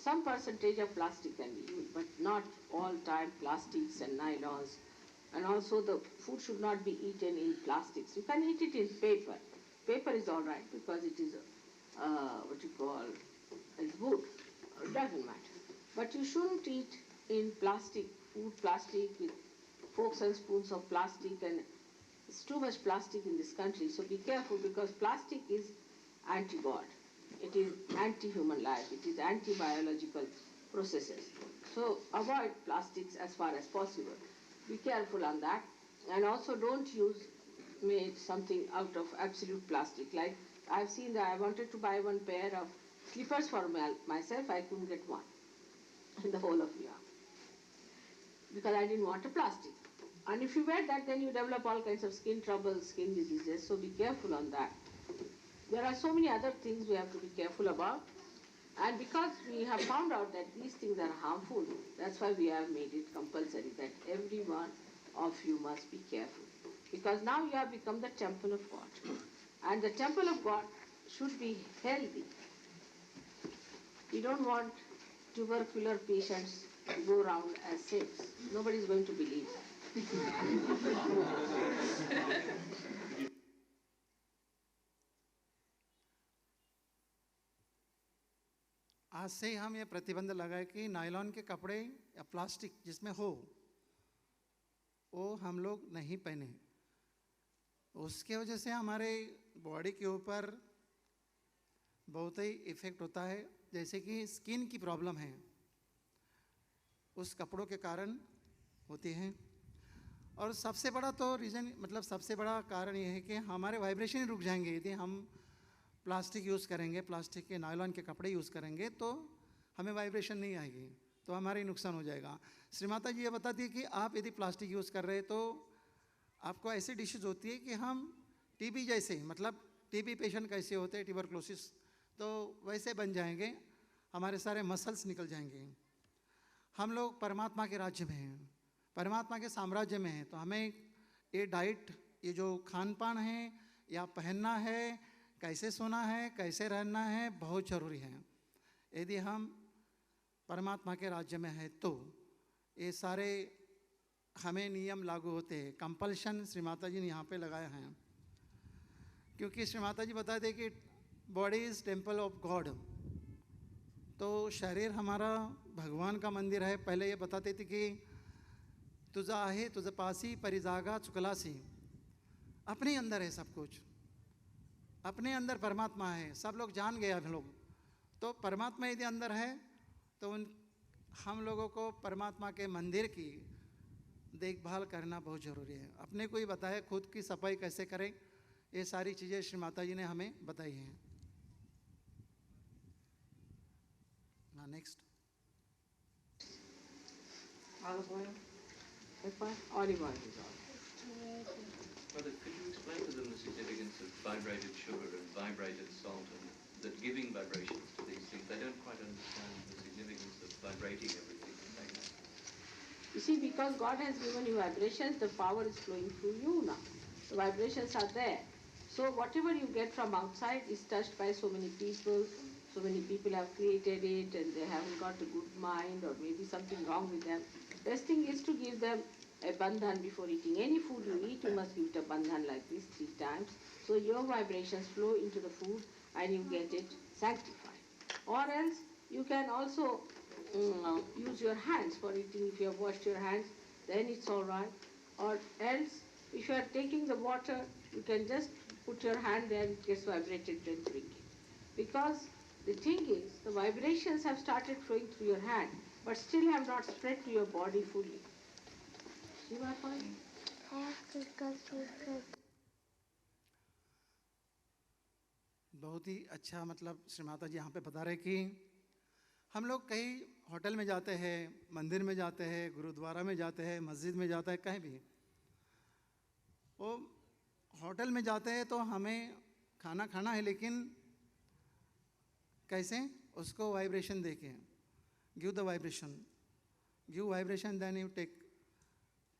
Speaker 4: some percentage of plastic can be used, but not all time plastics and nylons. And also the food should not be eaten in plastics. You can eat it in paper. Paper is all right because it is what you call as wood. It doesn't matter. But you shouldn't eat in plastic, food plastic with forks and spoons of plastic, and it's too much plastic in this country. So be careful, because plastic is anti-God. It is anti-human life. It is anti-biological processes. So avoid plastics as far as possible. Be careful on that. And also don't use made something out of absolute plastic. Like I've seen that I wanted to buy one pair of slippers for myself. I couldn't get one in the whole of New York because I didn't want a plastic. And if you wear that, then you develop all kinds of skin troubles, skin diseases. So be careful on that. There are so many other things we have to be careful about. And because we have found out that these things are harmful, that's why we have made it compulsory that every one of you must be careful. Because now you have become the temple of God. And the temple of God should be healthy. We don't want tubercular patients to go around as saints. Nobody is going to believe that.
Speaker 2: आज से ही हम ये प्रतिबंध लगाए कि nylon के कपड़े या प्लास्टिक जिसमें हो वो हम लोग नहीं पहने। उसके वजह से हमारे बॉडी के ऊपर बहुत ही इफ़ेक्ट होता है, जैसे कि स्किन की प्रॉब्लम है उस कपड़ों के कारण होती है। और सबसे बड़ा तो रीज़न मतलब सबसे बड़ा कारण ये है कि हमारे वाइब्रेशन ही रुक जाएंगे यदि हम प्लास्टिक यूज़ करेंगे, प्लास्टिक के नायलॉन के कपड़े यूज़ करेंगे तो हमें वाइब्रेशन नहीं आएगी, तो हमारा ही नुकसान हो जाएगा। श्रीमाता जी ये बताती है कि आप यदि प्लास्टिक यूज़ कर रहे हैं तो आपको ऐसी डिशेज होती है कि हम टीबी जैसे मतलब टीबी पेशेंट कैसे होते हैं, ट्यूबरक्लोसिस, तो वैसे बन जाएंगे, हमारे सारे मसल्स निकल जाएंगे। हम लोग परमात्मा के राज्य में हैं, परमात्मा के साम्राज्य में हैं, तो हमें ये डाइट, ये जो खान पान है या पहनना है, कैसे सोना है, कैसे रहना है, बहुत ज़रूरी है। यदि हम परमात्मा के राज्य में हैं तो ये सारे हमें नियम लागू होते हैं। कंपल्शन श्री माता जी ने यहाँ पे लगाया है, क्योंकि श्री माता जी बताते हैं कि body is temple of God, तो शरीर हमारा भगवान का मंदिर है। पहले ये बताते थे कि तुझा आहे तुझ पासी परिजागा चुकलासी, अपने अंदर है सब कुछ, अपने अंदर परमात्मा है, सब लोग जान गए हम लोग। तो परमात्मा यदि अंदर है तो हम लोगों को परमात्मा के मंदिर की देखभाल करना बहुत ज़रूरी है। अपने को ही बताया खुद की सफाई कैसे करें, ये सारी चीज़ें श्री माता जी ने हमें बताई हैं। हाँ, next.
Speaker 4: Olive oil, pepper, olive oil is all.
Speaker 6: Brother, could you explain to them the significance of vibrated sugar and vibrated salt, and that giving vibrations to these things? They don't quite understand the significance of vibrating everything like that.
Speaker 4: You see, because God has given you vibrations, the power is flowing through you now. The vibrations are there. So whatever you get from outside is touched by so many people. So many people have created it and they haven't got a good mind or maybe something wrong with them. Best thing is to give them a bandhan before eating. Any food you eat, you must give it a bandhan like this 3 times. So your vibrations flow into the food and you get it sanctified. Or else you can also use your hands for eating. If you have washed your hands, then it's all right. Or else, if you are taking the water, you can just put your hand there, it gets vibrated, then drink it. Because the thing is, the vibrations have started flowing through your hand, but still have not spread to your body fully. See my point?
Speaker 2: बहुत ही अच्छा, मतलब श्री माता जी यहाँ पे बता रहे कि हम लोग कहीं होटल में जाते हैं, मंदिर में जाते हैं, गुरुद्वारा में जाते हैं, मस्जिद में जाते हैं, कहीं भी वो होटल में जाते हैं तो हमें खाना खाना है, लेकिन कैसे उसको वाइब्रेशन देके, give the vibration, give vibration then you take.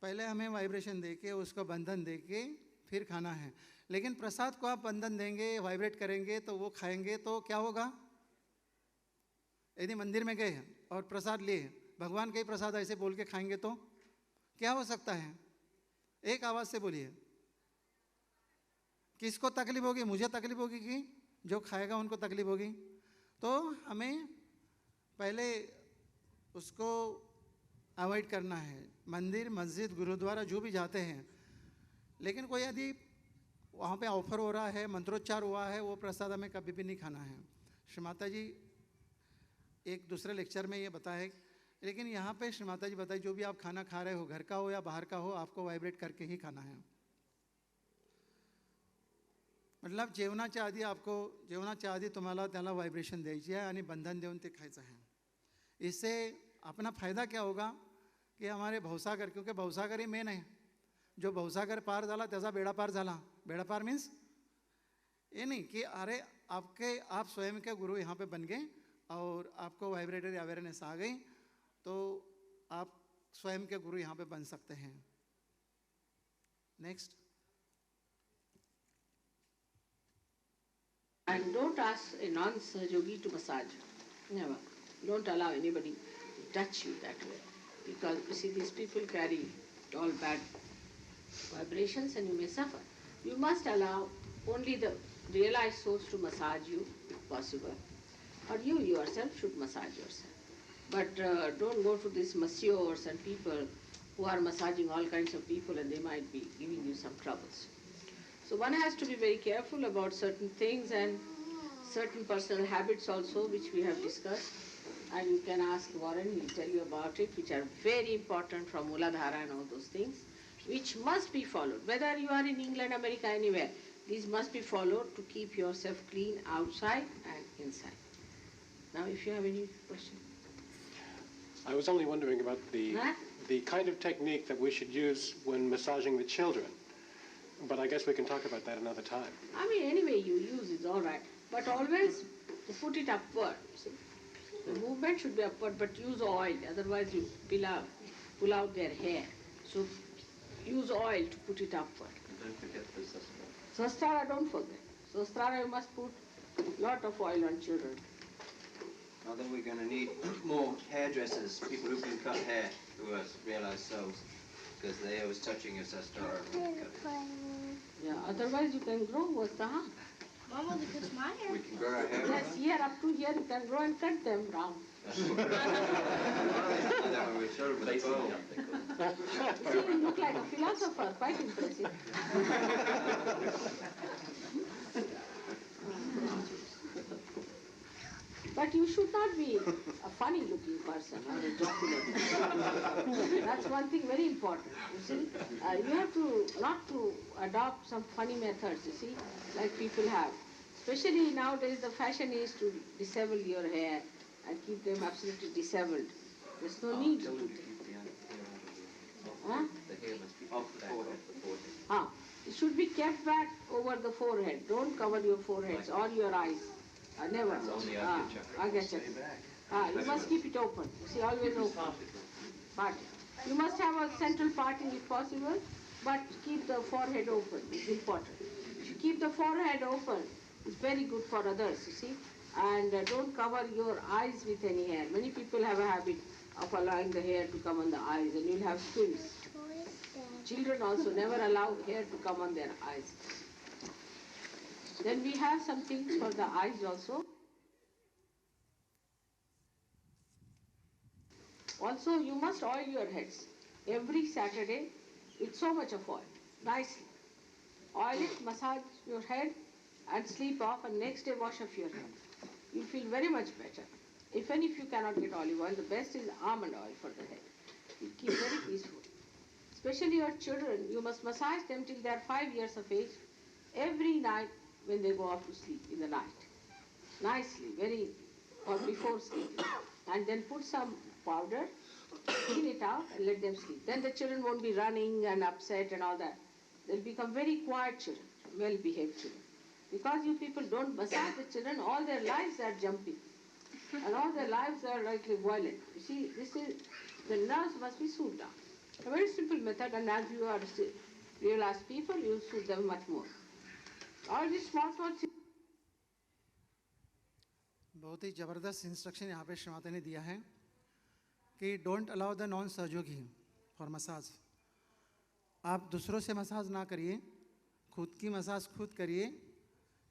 Speaker 2: पहले हमें वाइब्रेशन देके उसको बंधन देके फिर खाना है। लेकिन प्रसाद को आप बंधन देंगे, वाइब्रेट करेंगे तो वो खाएंगे तो क्या होगा? यदि मंदिर में गए और प्रसाद लिए, भगवान के ही प्रसाद ऐसे बोल के खाएंगे तो क्या हो सकता है? एक आवाज़ से बोलिए, किसको तकलीफ होगी? मुझे तकलीफ होगी कि जो खाएगा उनको तकलीफ होगी? तो हमें पहले उसको अवॉइड करना है। मंदिर, मस्जिद, गुरुद्वारा जो भी जाते हैं, लेकिन कोई यदि वहाँ पे ऑफर हो रहा है, मंत्रोच्चार हुआ है, वो प्रसाद हमें कभी भी नहीं खाना है। श्री माता जी एक दूसरे लेक्चर में ये बताए, लेकिन यहाँ पे श्री माता जी बताई जो भी आप खाना खा रहे हो, घर का हो या बाहर का हो, आपको वाइब्रेट करके ही खाना है। मतलब जेवणाच्या आधी तुम्हाला त्याला वाइब्रेशन द्यायची आहे आणि बंधन देऊन ते खायचं है। इससे अपना फ़ायदा क्या होगा कि हमारे भवसागर, क्योंकि भवसागर ही मेन है, जो भवसागर पार झाला त्याचा बेड़ा पार झाला। बेड़ा पार मीन्स ये नहीं कि अरे आप स्वयं के गुरु यहाँ पे बन गए और आपको वाइब्रेटरी अवेयरनेस आ गई तो आप स्वयं के गुरु यहाँ पे बन सकते हैं। Next.
Speaker 4: And don't ask a non-Saj yogi to massage. Never. Don't allow anybody to touch you that way. Because you see, these people carry all bad vibrations and you may suffer. You must allow only the realized source to massage you if possible, or you yourself should massage yourself. But don't go to these masseurs and people who are massaging all kinds of people and they might be giving you some troubles. So one has to be very careful about certain things and certain personal habits also, which we have discussed. And you can ask Warren, he'll tell you about it, which are very important from Muladhara and all those things, which must be followed. Whether you are in England, America, anywhere, these must be followed to keep yourself clean outside and inside. Now, if you have any question.
Speaker 7: I was only wondering about
Speaker 4: Huh?
Speaker 7: the kind of technique that we should use when massaging the children. But I guess we can talk about that another time.
Speaker 4: I mean, anyway you use is all right, but always put it upward. See? The movement should be upward, but use oil, otherwise you pull out their hair. So use oil to put it upward.
Speaker 6: And don't forget the sastra.
Speaker 4: Sastara, don't forget. Sastara, you must put lot of oil on children.
Speaker 8: I think we're going to need more hairdressers, people who can cut hair, who are realized souls, because they always touching your sastara.
Speaker 4: Yeah, otherwise you can grow what's the harm?
Speaker 9: Mama, look at my hair.
Speaker 8: We can grow our hair.
Speaker 4: Yes, here up to here you can grow and cut them round.
Speaker 8: And then when we show them with a bow.
Speaker 4: See, you look like a philosopher, quite impressive. But you should not be a funny looking person or a jocular person. That's one thing very important, you see. You have to, not to adopt some funny methods, you see, like people have. Especially nowadays the fashion is to disable your hair and keep them absolutely disabled. There's no need to
Speaker 6: Tell
Speaker 4: do
Speaker 6: them to
Speaker 4: that.
Speaker 6: keep the hair
Speaker 4: Huh?
Speaker 6: The hair must be
Speaker 8: Off the
Speaker 6: back
Speaker 8: forehead.
Speaker 6: off the forehead.
Speaker 4: Ah, it should be kept back over the forehead. Don't cover your foreheads or your eyes. Never.
Speaker 6: That's on the Agya chakra.
Speaker 4: Agya chakra. You must keep it open. You see, always open. But you must have a central parting if possible, but keep the forehead open. It's important. If you keep the forehead open, it's very good for others, you see. And don't cover your eyes with any hair. Many people have a habit of allowing the hair to come on the eyes, and you'll have squints. Children also never allow hair to come on their eyes. Then we have some things for the eyes also. Also, you must oil your heads every Saturday with so much of oil, nicely. Oil it, massage your head and sleep off, and next day wash off your head. You'll feel very much better. Even if you cannot get olive oil, the best is almond oil for the head. It keeps very peaceful. Especially your children, you must massage them till they are 5 years of age, every night when they go off to sleep in the night. Nicely, or before sleep. And then put some powder, clean it out and let them sleep. Then the children won't be running and upset and all that. They'll become very quiet children, well-behaved children. Because you people don't massage the children, all their lives they are jumping. And all their lives are like violent. You see, the nerves must be soothed down. A very simple method, and as you are realized people, you soothe them much more. All these small things.
Speaker 2: बहुत ही ज़बरदस्त instruction यहाँ पे श्रीमाता ने दिया है कि don't allow the non सहयोगी for massage. आप दूसरों से मसाज ना करिए, खुद की मसाज खुद करिए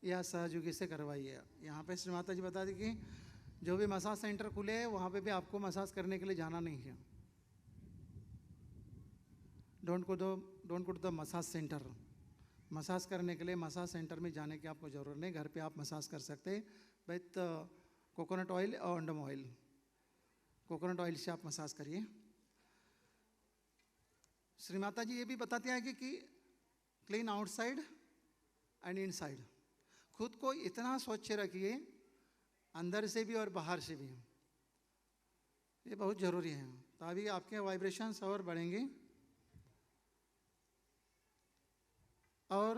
Speaker 2: या सहयोगी से करवाइए। यहाँ पे श्रीमाता जी बता दी कि जो भी मसाज सेंटर खुले हैं वहाँ पे भी आपको मसाज करने के लिए जाना नहीं है। Don't go to the massage centre. Massage करने के लिए मसाज सेंटर में जाने की आपको ज़रूरत नहीं, घर पे आप मसाज कर सकते हैं विथ कोकोनट ऑयल और अंडम ऑयल। कोकोनट ऑयल से आप मसाज करिए। श्रीमाता जी ये भी बताते हैं कि क्लीन आउटसाइड एंड इनसाइड। खुद को इतना स्वच्छ रखिए, अंदर से भी और बाहर से भी। ये बहुत ज़रूरी है, तभी आपके वाइब्रेशंस और बढ़ेंगे। और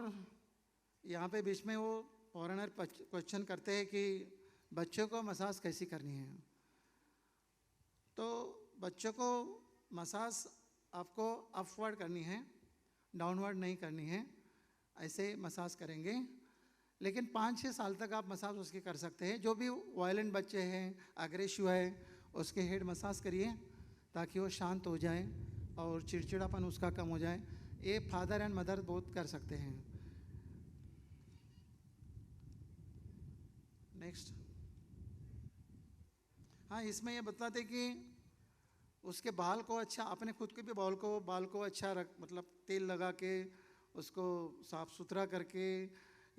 Speaker 2: यहाँ पे बीच में वो फॉरेनर क्वेश्चन करते हैं कि बच्चों को मसाज कैसी करनी है। तो बच्चों को मसाज आपको अपवर्ड करनी है, डाउनवर्ड नहीं करनी है। ऐसे मसाज करेंगे, लेकिन 5-6 साल तक आप मसाज उसके कर सकते हैं। जो भी वायलेंट बच्चे हैं, अग्रेसिव है, उसके हेड मसाज करिए ताकि वो शांत हो जाए और चिड़चिड़ापन उसका कम हो जाए, ये फादर एंड मदर बोथ कर सकते हैं। नेक्स्ट। हाँ, इसमें ये बतलाते कि उसके बाल को अच्छा, अपने खुद के भी बाल को अच्छा रख, मतलब तेल लगा के उसको साफ सुथरा करके,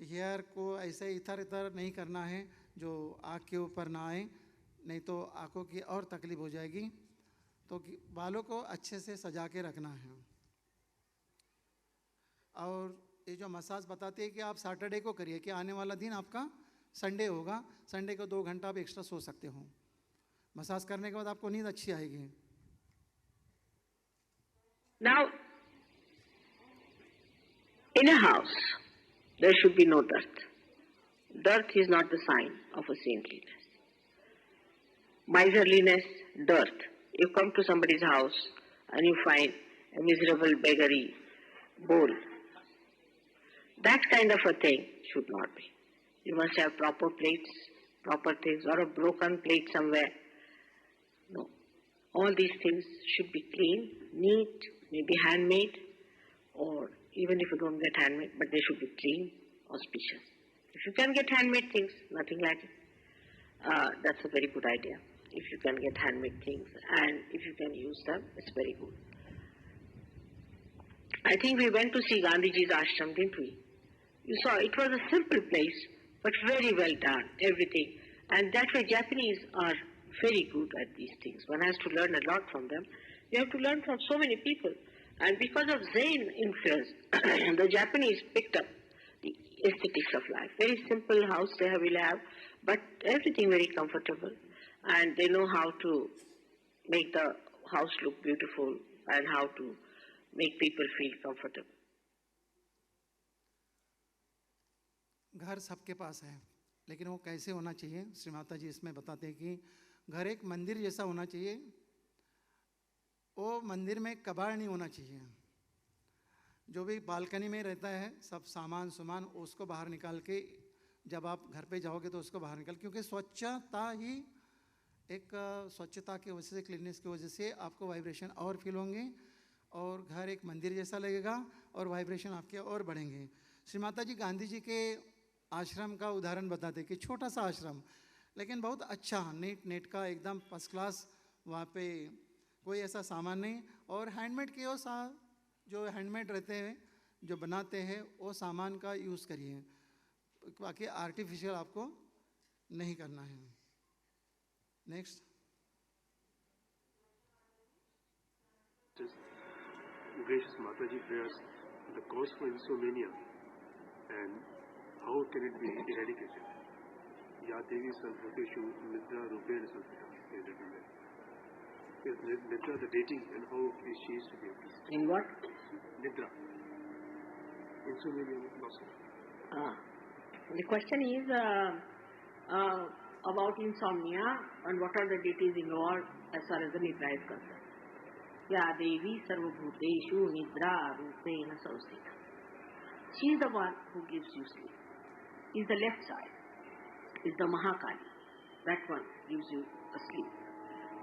Speaker 2: हेयर को ऐसे इधर इधर नहीं करना है जो आँख के ऊपर ना आए, नहीं तो आँखों की और तकलीफ हो जाएगी। तो बालों को अच्छे से सजा के रखना है। और ये जो मसाज बताते हैं कि आप सैटरडे को करिए, कि आने वाला दिन आपका संडे होगा, संडे को 2 घंटा आप एक्स्ट्रा सो सकते हो। मसाज करने के बाद आपको नींद अच्छी आएगी।
Speaker 5: Now, in a house, there should be no dirt. Dirt is not the sign of a saintliness. Miserliness, dirt. You come to somebody's house and you find a miserable beggary bowl. That kind of a thing should not be. You must have proper plates, proper things, or a broken plate somewhere. No. All these things should be clean, neat, maybe handmade, or even if you don't get handmade, but they should be clean, auspicious. If you can get handmade things, nothing like it. That's a very good idea. If you can get handmade things and if you can use them, it's very good. I think we went to see Gandhiji's ashram, didn't we? You saw it was a simple place, but very well done, everything. And that way Japanese are very good at these things. One has to learn a lot from them. You have to learn from so many people. And because of Zen influence, the Japanese picked up the aesthetics of life. Very simple house they will have, but everything very comfortable. And they know how to make the house look beautiful and how to make people feel comfortable.
Speaker 2: घर सबके पास है, लेकिन वो कैसे होना चाहिए, श्री माता जी इसमें बताते हैं कि घर एक मंदिर जैसा होना चाहिए। वो मंदिर में कबाड़ नहीं होना चाहिए। जो भी बालकनी में रहता है, सब सामान उसको बाहर निकाल के, जब आप घर पे जाओगे तो उसको बाहर निकाल, क्योंकि स्वच्छता ही एक स्वच्छता की वजह से, क्लीननेस की वजह से आपको वाइब्रेशन और फील होंगे और घर एक मंदिर जैसा लगेगा और वाइब्रेशन आपके और बढ़ेंगे। श्री माता जी गांधी जी के आश्रम का उदाहरण बताते कि छोटा सा आश्रम, लेकिन बहुत अच्छा, नेट का एकदम फर्स्ट क्लास, वहाँ पे कोई ऐसा सामान नहीं, और हैंडमेड के वो जो हैंडमेड रहते हैं, जो बनाते हैं, वो सामान का यूज़ करिए, बाकी आर्टिफिशियल आपको नहीं करना है। Next.
Speaker 10: Gracious Mataji prayers, the cause for insomnia and how can it be eradicated? Ya Devi Sanbhuteshu Nidra Rupena Sanbhuta is written there. Is Nidra the dating and how is she to be addressed?
Speaker 5: In what?
Speaker 10: Nidra. Insomnia loss.
Speaker 5: The question is about insomnia and what are the deities involved as far as the Nidra is concerned. Ya Devi Sarvabhuteshu Nidra Rupena Sanbhuta. She is the one who gives you sleep. Is the left side. Is the Mahakali. That one gives you a sleep.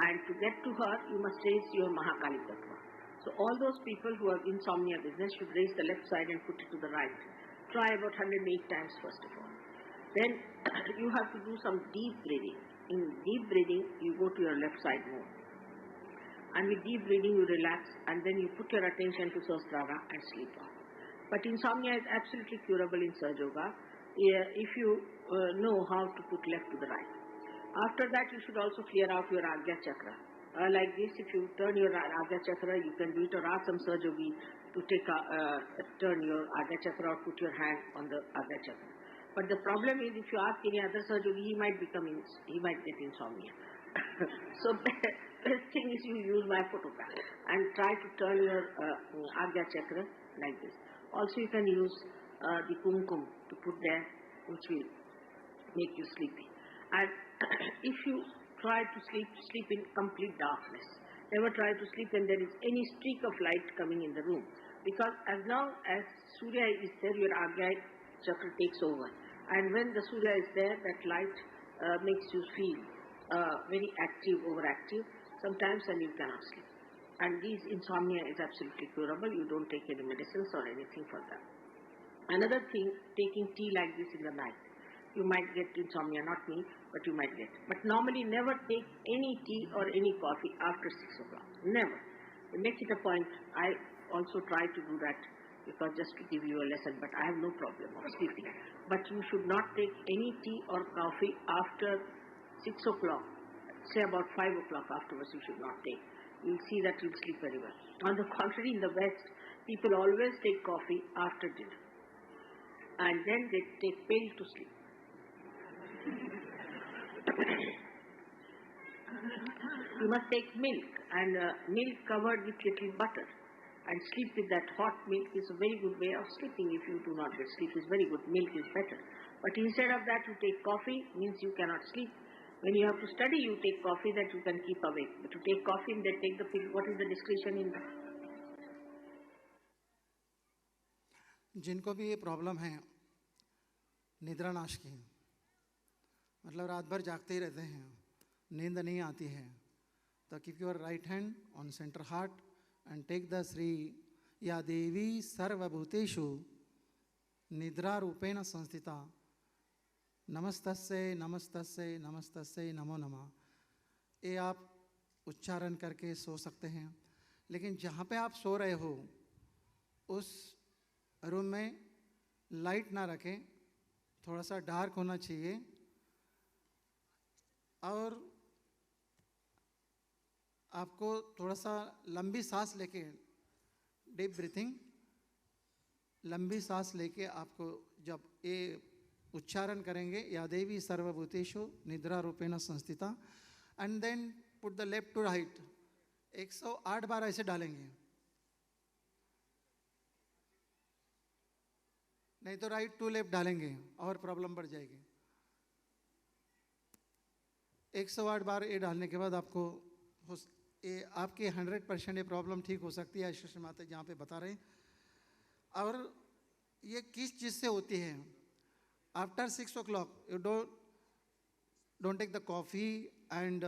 Speaker 5: And to get to her, you must raise your Mahakali Tattva. So all those people who have insomnia business should raise the left side and put it to the right. Try about 108 times first of all. Then you have to do some deep breathing. In deep breathing, you go to your left side more. And with deep breathing, you relax, and then you put your attention to Sahasrara and sleep off. But insomnia is absolutely curable in Sahaja Yoga if you know how to put left to the right. After that, you should also clear out your Agya Chakra. Like this, if you turn your Agya Chakra, you can do it, or ask some Sahaja Yogi to turn your Agya Chakra or put your hand on the Agya Chakra. But the problem is, if you ask any other Sahaja Yogi, he might get insomnia. So best thing is you use my photograph and try to turn your Agya Chakra like this. Also you can use the kumkum to put there, which will make you sleepy. And if you try to sleep in complete darkness. Never try to sleep when there is any streak of light coming in the room. Because as long as Surya is there, your Agya Chakra takes over. And when the Surya is there, that light makes you feel very active, overactive sometimes, and you cannot sleep.
Speaker 3: And these insomnia is absolutely curable. You don't take any medicines or anything for that. Another thing, taking tea like this in the night. You might get insomnia, not me, but you might get. But normally never take any tea or any coffee after 6 o'clock. Never. Make it a point. I also try to do that because just to give you a lesson, but I have no problem of sleeping. But you should not take any tea or coffee after 6 o'clock. Say about 5 o'clock afterwards you should not take. You'll see that you'll sleep very well. On the contrary, in the West, people always take coffee after dinner. And then they take pill to sleep. You must take milk, and milk covered with little butter, and sleep with that hot milk is a very good way of sleeping. If you do not get sleep, is very good. Milk is better. But instead of that, you take coffee, means you cannot sleep. When you have to study, you take coffee that you can keep awake. But to take coffee and then take the pill, what is the discretion in that?
Speaker 2: जिनको भी ये problem है निद्रा नाश की, मतलब रात भर जागते ही रहते हैं, नींद नहीं आती है, तो keep your right hand on centre heart and take the श्री या देवी सर्वभूतेषु निद्रा रूपेण संस्थिता नमस्तस्यै नमस्तस्यै नमस्तस्यै नमो नमः। ये आप उच्चारण करके सो सकते हैं, लेकिन जहाँ पे आप सो रहे हो उस रूम में लाइट ना रखें, थोड़ा सा डार्क होना चाहिए, और आपको थोड़ा सा लंबी सांस लेके, डीप ब्रीथिंग, लंबी सांस लेके आपको जब ये उच्चारण करेंगे या देवी सर्वभूतेषु निद्रा रूपेण संस्थिता, and then put the left to right 108 बार ऐसे डालेंगे, नहीं तो राइट टू लेफ्ट डालेंगे और प्रॉब्लम बढ़ जाएगी। 108 बार ये डालने के बाद आपको ये आपकी 100% ये प्रॉब्लम ठीक हो सकती है, आशीष माता जहाँ पे बता रहे हैं। और ये किस चीज़ से होती है? After 6 o'clock you don't take the coffee and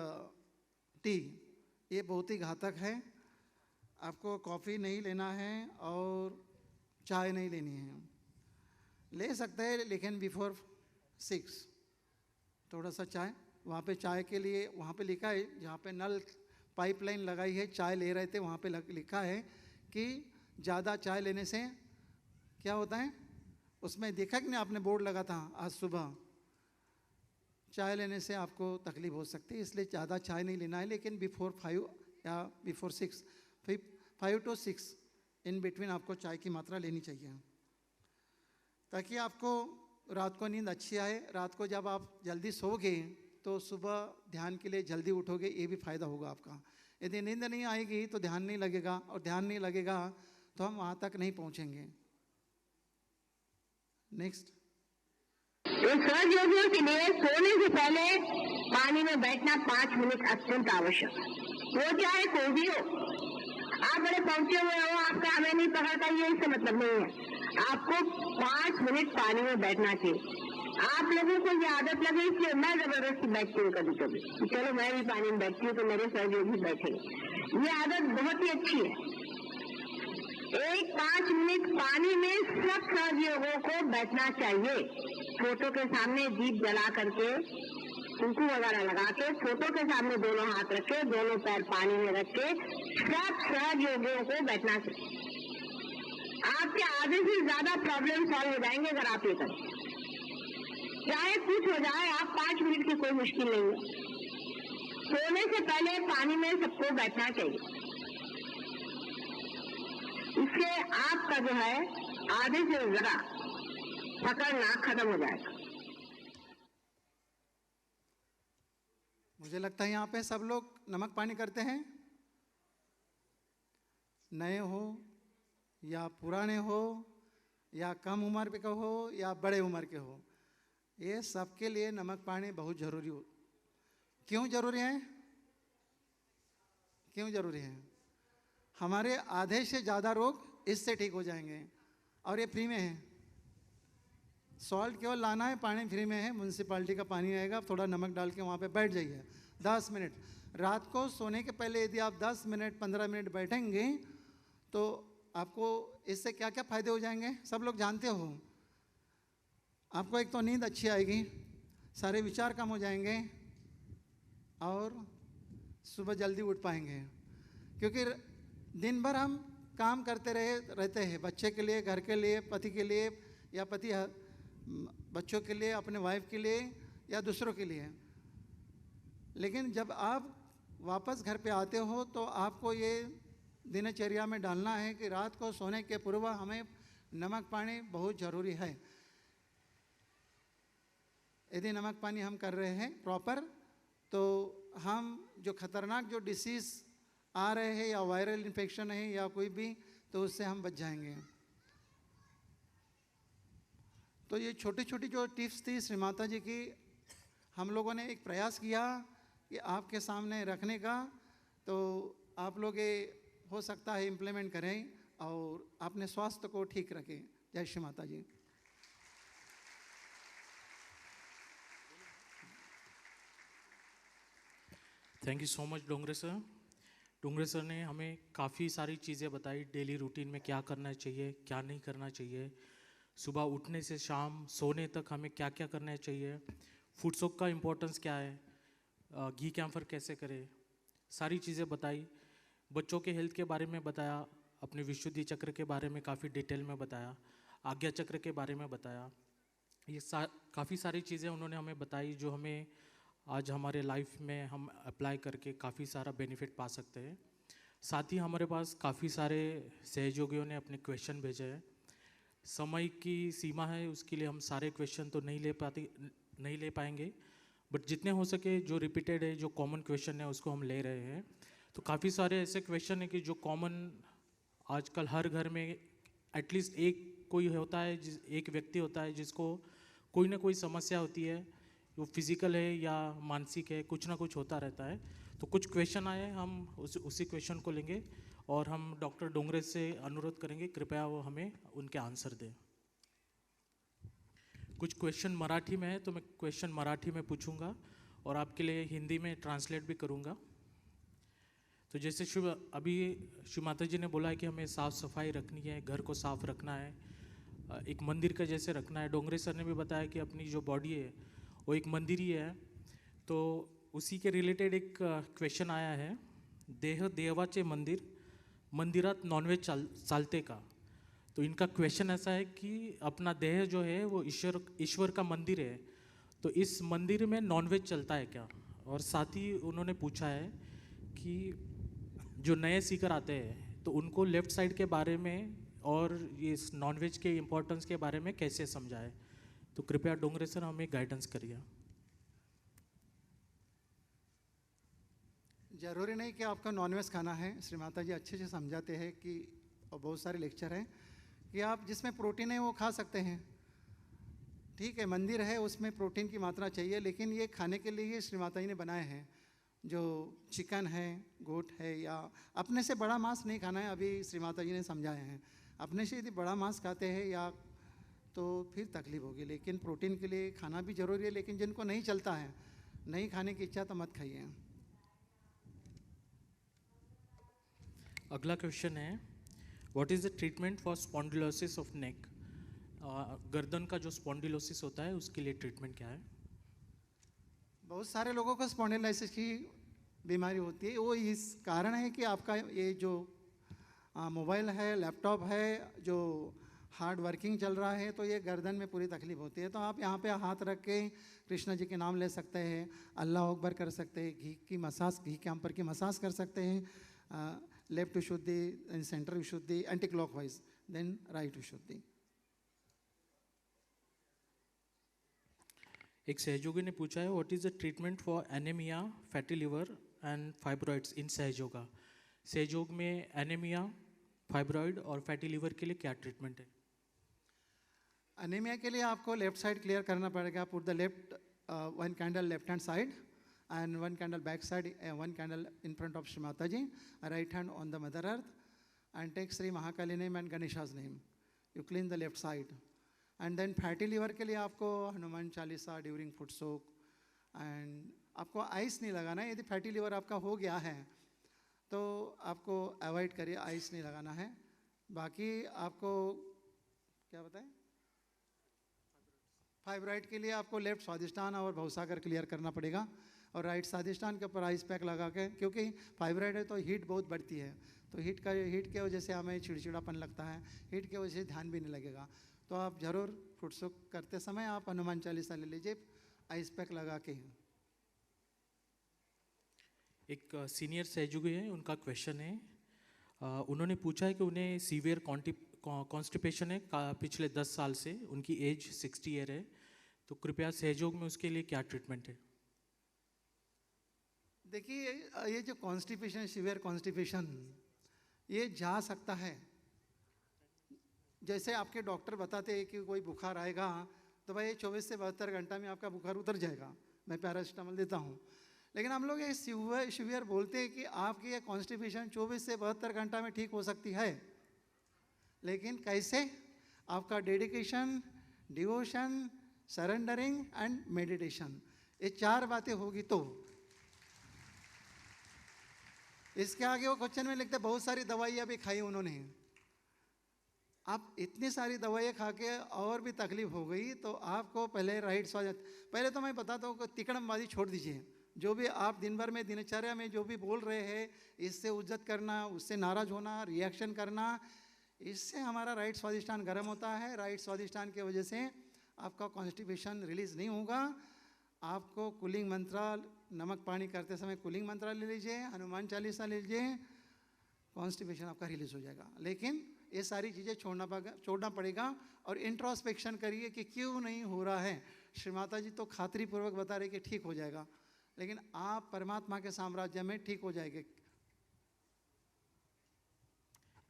Speaker 2: tea, ये बहुत ही घातक है। आपको कॉफ़ी नहीं लेना है और चाय नहीं लेनी है, ले सकते हैं लेकिन बिफोर 6 थोड़ा सा चाय, वहाँ पे चाय के लिए वहाँ पे लिखा है, जहाँ पे नल पाइपलाइन लगाई है चाय ले रहे थे वहाँ पे लिखा है कि ज़्यादा चाय लेने से क्या होता है, उसमें देखा कि नहीं आपने बोर्ड लगा था आज सुबह, चाय लेने से आपको तकलीफ हो सकती है, इसलिए ज़्यादा चाय नहीं लेना है, लेकिन बिफोर 5 या बिफोर 6, 5 to 6 इन बिटवीन आपको चाय की मात्रा लेनी चाहिए, ताकि आपको रात को नींद अच्छी आए। रात को जब आप जल्दी सोओगे तो सुबह ध्यान के लिए जल्दी उठोगे, ये भी फ़ायदा होगा आपका। यदि नींद नहीं आएगी तो ध्यान नहीं लगेगा, और ध्यान नहीं लगेगा तो हम वहाँ तक नहीं पहुँचेंगे। नेक्स्ट,
Speaker 5: सहयोगियों के लिए सोने से पहले पानी में बैठना 5 मिनट अत्यंत आवश्यक, वो चाहे कोई भी हो। आप बड़े पहुंचे हुए हो, आपका हमें नहीं पकड़ता, ये इससे मतलब नहीं है। आपको 5 मिनट पानी में बैठना चाहिए। आप लोगों को ये आदत लगी इसलिए मैं जबरदस्ती बैठती हूँ कभी कभी, चलो मैं भी पानी में बैठती हूँ तो मेरे सहयोगी बैठेंगे, ये आदत बहुत ही अच्छी है। 5 मिनट पानी में सब सहयोगों को बैठना चाहिए। फोटो के सामने दीप जला करके, कुंकू वगैरह लगा के, फोटो के सामने दोनों हाथ रखे, दोनों पैर पानी में रख के सब सहयोगियों को बैठना चाहिए। आपके आधे से ज्यादा प्रॉब्लम सॉल्व हो जाएंगे अगर आप ये करें। चाहे कुछ हो जाए, आप 5 मिनट की कोई मुश्किल नहीं है। सोने से पहले पानी में सबको बैठना चाहिए, इससे आपका जो है आधे से ज्यादा पकड़ना खत्म हो जाएगा।
Speaker 2: मुझे लगता है यहाँ पे सब लोग नमक पानी करते हैं, नए हो या पुराने हो या कम उम्र के हो या बड़े उम्र के हो, ये सबके लिए नमक पानी बहुत ज़रूरी हो। क्यों ज़रूरी है? क्यों ज़रूरी है? हमारे आधे से ज़्यादा रोग इससे ठीक हो जाएंगे, और ये फ्री में है। सॉल्ट केवल लाना है, पानी फ्री में है, म्यूनसिपालिटी का पानी आएगा, थोड़ा नमक डाल के वहाँ पे बैठ जाइए 10 मिनट। रात को सोने के पहले यदि आप 10 मिनट 15 मिनट बैठेंगे तो आपको इससे क्या क्या फ़ायदे हो जाएंगे सब लोग जानते हो। आपको एक तो नींद अच्छी आएगी, सारे विचार कम हो जाएंगे और सुबह जल्दी उठ पाएंगे, क्योंकि दिन भर हम काम करते रहते हैं बच्चे के लिए, घर के लिए, पति के लिए या पति बच्चों के लिए, अपने वाइफ के लिए या दूसरों के लिए। लेकिन जब आप वापस घर पे आते हो तो आपको ये दिनचर्या में डालना है कि रात को सोने के पूर्व हमें नमक पानी बहुत ज़रूरी है। यदि नमक पानी हम कर रहे हैं प्रॉपर तो हम जो खतरनाक जो डिसीज़ आ रहे हैं या वायरल इन्फेक्शन है या कोई भी, तो उससे हम बच जाएंगे। तो ये छोटी छोटी जो टिप्स थी श्री माता जी की, हम लोगों ने एक प्रयास किया कि आपके सामने रखने का, तो आप लोग ये हो सकता है इम्प्लीमेंट करें और अपने स्वास्थ्य को ठीक रखें। जय Shri Mata ji.
Speaker 11: Thank you so much Dongre sir. Dongre sir ने हमें काफ़ी सारी चीज़ें बताई, डेली रूटीन में क्या करना चाहिए, क्या नहीं करना चाहिए, सुबह उठने से शाम सोने तक हमें क्या क्या करना चाहिए, फूड सोक का इम्पोर्टेंस क्या है, घी कैम्फर कैसे करें, सारी चीज़ें बताई। बच्चों के हेल्थ के बारे में बताया, अपने विशुद्धि चक्र के बारे में काफ़ी डिटेल में बताया, आज्ञा चक्र के बारे में बताया। ये काफ़ी सारी चीज़ें उन्होंने हमें बताई जो हमें आज हमारे लाइफ में हम अप्लाई करके काफ़ी सारा बेनिफिट पा सकते हैं। साथ ही हमारे पास काफ़ी सारे सहयोगियों ने अपने क्वेश्चन भेजे हैं। समय की सीमा है, उसके लिए हम सारे क्वेश्चन तो नहीं ले पाएंगे, बट जितने हो सके जो रिपीटेड है, जो कॉमन क्वेश्चन है उसको हम ले रहे हैं। तो काफ़ी सारे ऐसे क्वेश्चन है कि जो कॉमन आजकल हर घर में एटलीस्ट एक कोई होता है, एक व्यक्ति होता है जिसको कोई ना कोई समस्या होती है, वो फिजिकल है या मानसिक है, कुछ ना कुछ होता रहता है। तो कुछ क्वेश्चन आए, हम उसी क्वेश्चन को लेंगे और हम डॉक्टर डोंगरे से अनुरोध करेंगे कृपया वो हमें उनके आंसर दें। कुछ क्वेश्चन मराठी में है तो मैं क्वेश्चन मराठी में पूछूंगा और आपके लिए हिंदी में ट्रांसलेट भी करूंगा। तो जैसे अभी शिव माता जी ने बोला है कि हमें साफ़ सफाई रखनी है, घर को साफ रखना है, एक मंदिर का जैसे रखना है। डोंगरे सर ने भी बताया कि अपनी जो बॉडी है वो एक मंदिर ही है। तो उसी के रिलेटेड एक क्वेश्चन आया है, देह देवाचे मंदिर, मंदिरात नॉनवेज चालते का। तो इनका क्वेश्चन ऐसा है कि अपना देह जो है वो ईश्वर का मंदिर है, तो इस मंदिर में नॉनवेज चलता है क्या। और साथ ही उन्होंने पूछा है कि जो नए सीकर आते हैं तो उनको लेफ़्ट साइड के बारे में और ये नॉनवेज के इम्पोर्टेंस के बारे में कैसे समझाए। तो कृपया डोंगरे सर हमें गाइडेंस करिए।
Speaker 2: ज़रूरी नहीं कि आपका नॉनवेज खाना है। श्री माता जी अच्छे से समझाते हैं कि, और बहुत सारे लेक्चर हैं कि आप जिसमें प्रोटीन है वो खा सकते हैं। ठीक है, मंदिर है उसमें प्रोटीन की मात्रा चाहिए, लेकिन ये खाने के लिए ही श्री माता जी ने बनाए हैं। जो चिकन है, गोट है, या अपने से बड़ा मांस नहीं खाना है, अभी श्री माता जी ने समझाए हैं। अपने से यदि बड़ा मांस खाते हैं या तो फिर तकलीफ होगी, लेकिन प्रोटीन के लिए खाना भी ज़रूरी है। लेकिन जिनको नहीं चलता है, नहीं खाने की इच्छा, तो मत खाइए।
Speaker 11: अगला क्वेश्चन है, what is the treatment for spondylosis of neck. गर्दन का जो स्पॉन्डिलोसिस होता है उसके लिए ट्रीटमेंट क्या है।
Speaker 2: बहुत सारे लोगों को स्पॉन्डिलाइसिस की बीमारी होती है। वो इस कारण है कि आपका ये जो मोबाइल है, लैपटॉप है, जो हार्ड वर्किंग चल रहा है, तो ये गर्दन में पूरी तकलीफ होती है। तो आप यहाँ पे हाथ रख के कृष्ण जी के नाम ले सकते हैं, अल्लाह अकबर कर सकते हैं, घी की मसाज, घी के अंपर की मसाज कर सकते हैं, left Vishuddhi, centre Vishuddhi, anti clockwise, then right Vishuddhi.
Speaker 11: एक सहयोगी ने पूछा है, what is the treatment for anaemia, fatty liver and fibroids in सहयोगा। सहयोग में एनीमिया, फाइब्रॉइड और फैटी लिवर के लिए क्या ट्रीटमेंट है।
Speaker 2: एनीमिया के लिए आपको लेफ्ट साइड क्लियर करना पड़ेगा। Put the left one candle left hand side and one candle back side, one candle in front of Shri Mataji, right hand on the Mother Earth, and take Sri Mahakali name and Ganesha's name. You clean the left side. And then fatty liver के लिए आपको Hanuman Chalisa during foot soak and आपको ice नहीं लगाना है। यदि fatty liver आपका हो गया है तो आपको अवॉइड करिए, आइस नहीं लगाना है। बाकी आपको क्या बताएं, फाइब्रॉइड के लिए आपको लेफ्ट स्वादिष्टान और भवसागर क्लियर करना पड़ेगा और राइट स्वादिष्टान के ऊपर आइस पैक लगा के, क्योंकि फाइब्रॉइड है तो हीट बहुत बढ़ती है, तो हीट के वजह से हमें चिड़चिड़ापन लगता है, हीट के वजह से ध्यान भी नहीं लगेगा। तो आप ज़रूर फुटसुक करते समय आप हनुमान चालीसा ले लीजिए आइस पैक लगा के।
Speaker 11: एक सीनियर सहयोगी है, उनका क्वेश्चन है, उन्होंने पूछा है कि उन्हें सीवियर कॉन्स्टिपेशन है पिछले 10 साल से, उनकी एज 60 ईयर है, तो कृपया सहयोग में उसके लिए क्या ट्रीटमेंट है।
Speaker 2: देखिए ये जो कॉन्स्टिपेशन, सीवियर कॉन्स्टिपेशन, ये जा सकता है। जैसे आपके डॉक्टर बताते हैं कि कोई बुखार आएगा तो भाई 24 से 72 घंटा में आपका बुखार उतर जाएगा, मैं पैरासिटामोल देता हूँ। लेकिन हम लोग ये सीवियर बोलते हैं कि आपकी ये कॉन्स्टिपेशन 24 से 72 घंटा में ठीक हो सकती है। लेकिन कैसे? आपका dedication, devotion, surrendering and meditation, ये 4 बातें होगी तो। इसके आगे वो क्वेश्चन में लिखते बहुत सारी दवाइयाँ भी खाई उन्होंने। आप इतनी सारी दवाइयाँ खा के और भी तकलीफ हो गई तो आपको पहले राइट स्वादिष्ट, पहले तो मैं बताता हूँ कि तिकड़मबाजी छोड़ दीजिए। जो भी आप दिन भर में दिनचर्या में जो भी बोल रहे हैं, इससे उज्जत करना, उससे नाराज होना, रिएक्शन करना, इससे हमारा राइट स्वादिष्टान गर्म होता है। राइट स्वादिष्टान की वजह से आपका कॉन्स्टिपेशन रिलीज नहीं होगा। आपको कूलिंग मंत्र, नमक पानी करते समय कूलिंग मंत्र ले लीजिए, हनुमान चालीसा ले लीजिए, कॉन्स्टिपेशन आपका रिलीज हो जाएगा। लेकिन ये सारी चीज़ें छोड़ना पड़ेगा और इंट्रोस्पेक्शन करिए कि क्यों नहीं हो रहा है। श्री माता जी तो खातरी पूर्वक बता रहे कि ठीक हो जाएगा, लेकिन आप परमात्मा के साम्राज्य में ठीक हो जाएंगे।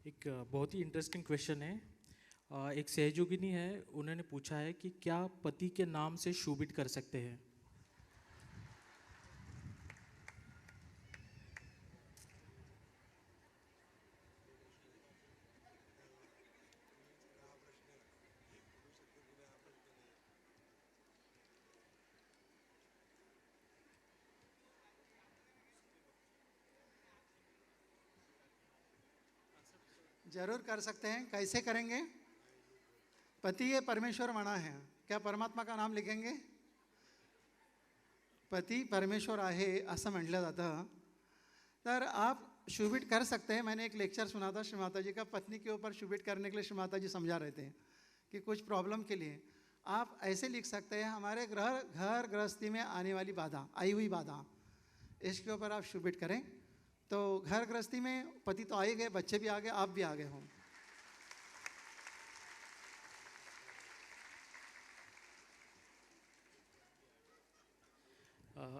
Speaker 11: एक बहुत ही इंटरेस्टिंग क्वेश्चन है, एक सहयोगिनी है, उन्होंने पूछा है कि क्या पति के नाम से शूबिट कर सकते हैं।
Speaker 2: जरूर कर सकते हैं। कैसे करेंगे? पति ये परमेश्वर माना है, क्या परमात्मा का नाम लिखेंगे? पती परमेश्वर आहे असं म्हटलं जातं। तर आप शुभिट कर सकते हैं। मैंने एक लेक्चर सुना था श्री माता जी का, पत्नी के ऊपर शुभिट करने के लिए श्री माता जी समझा रहे थे कि कुछ प्रॉब्लम के लिए आप ऐसे लिख सकते हैं, हमारे घर गृहस्थी में आने वाली बाधा, आई हुई बाधा, इसके ऊपर आप शुभिट करें तो घर गृहस्थी में पति तो आ ही गए, बच्चे भी आ गए, आप भी आ गए हों।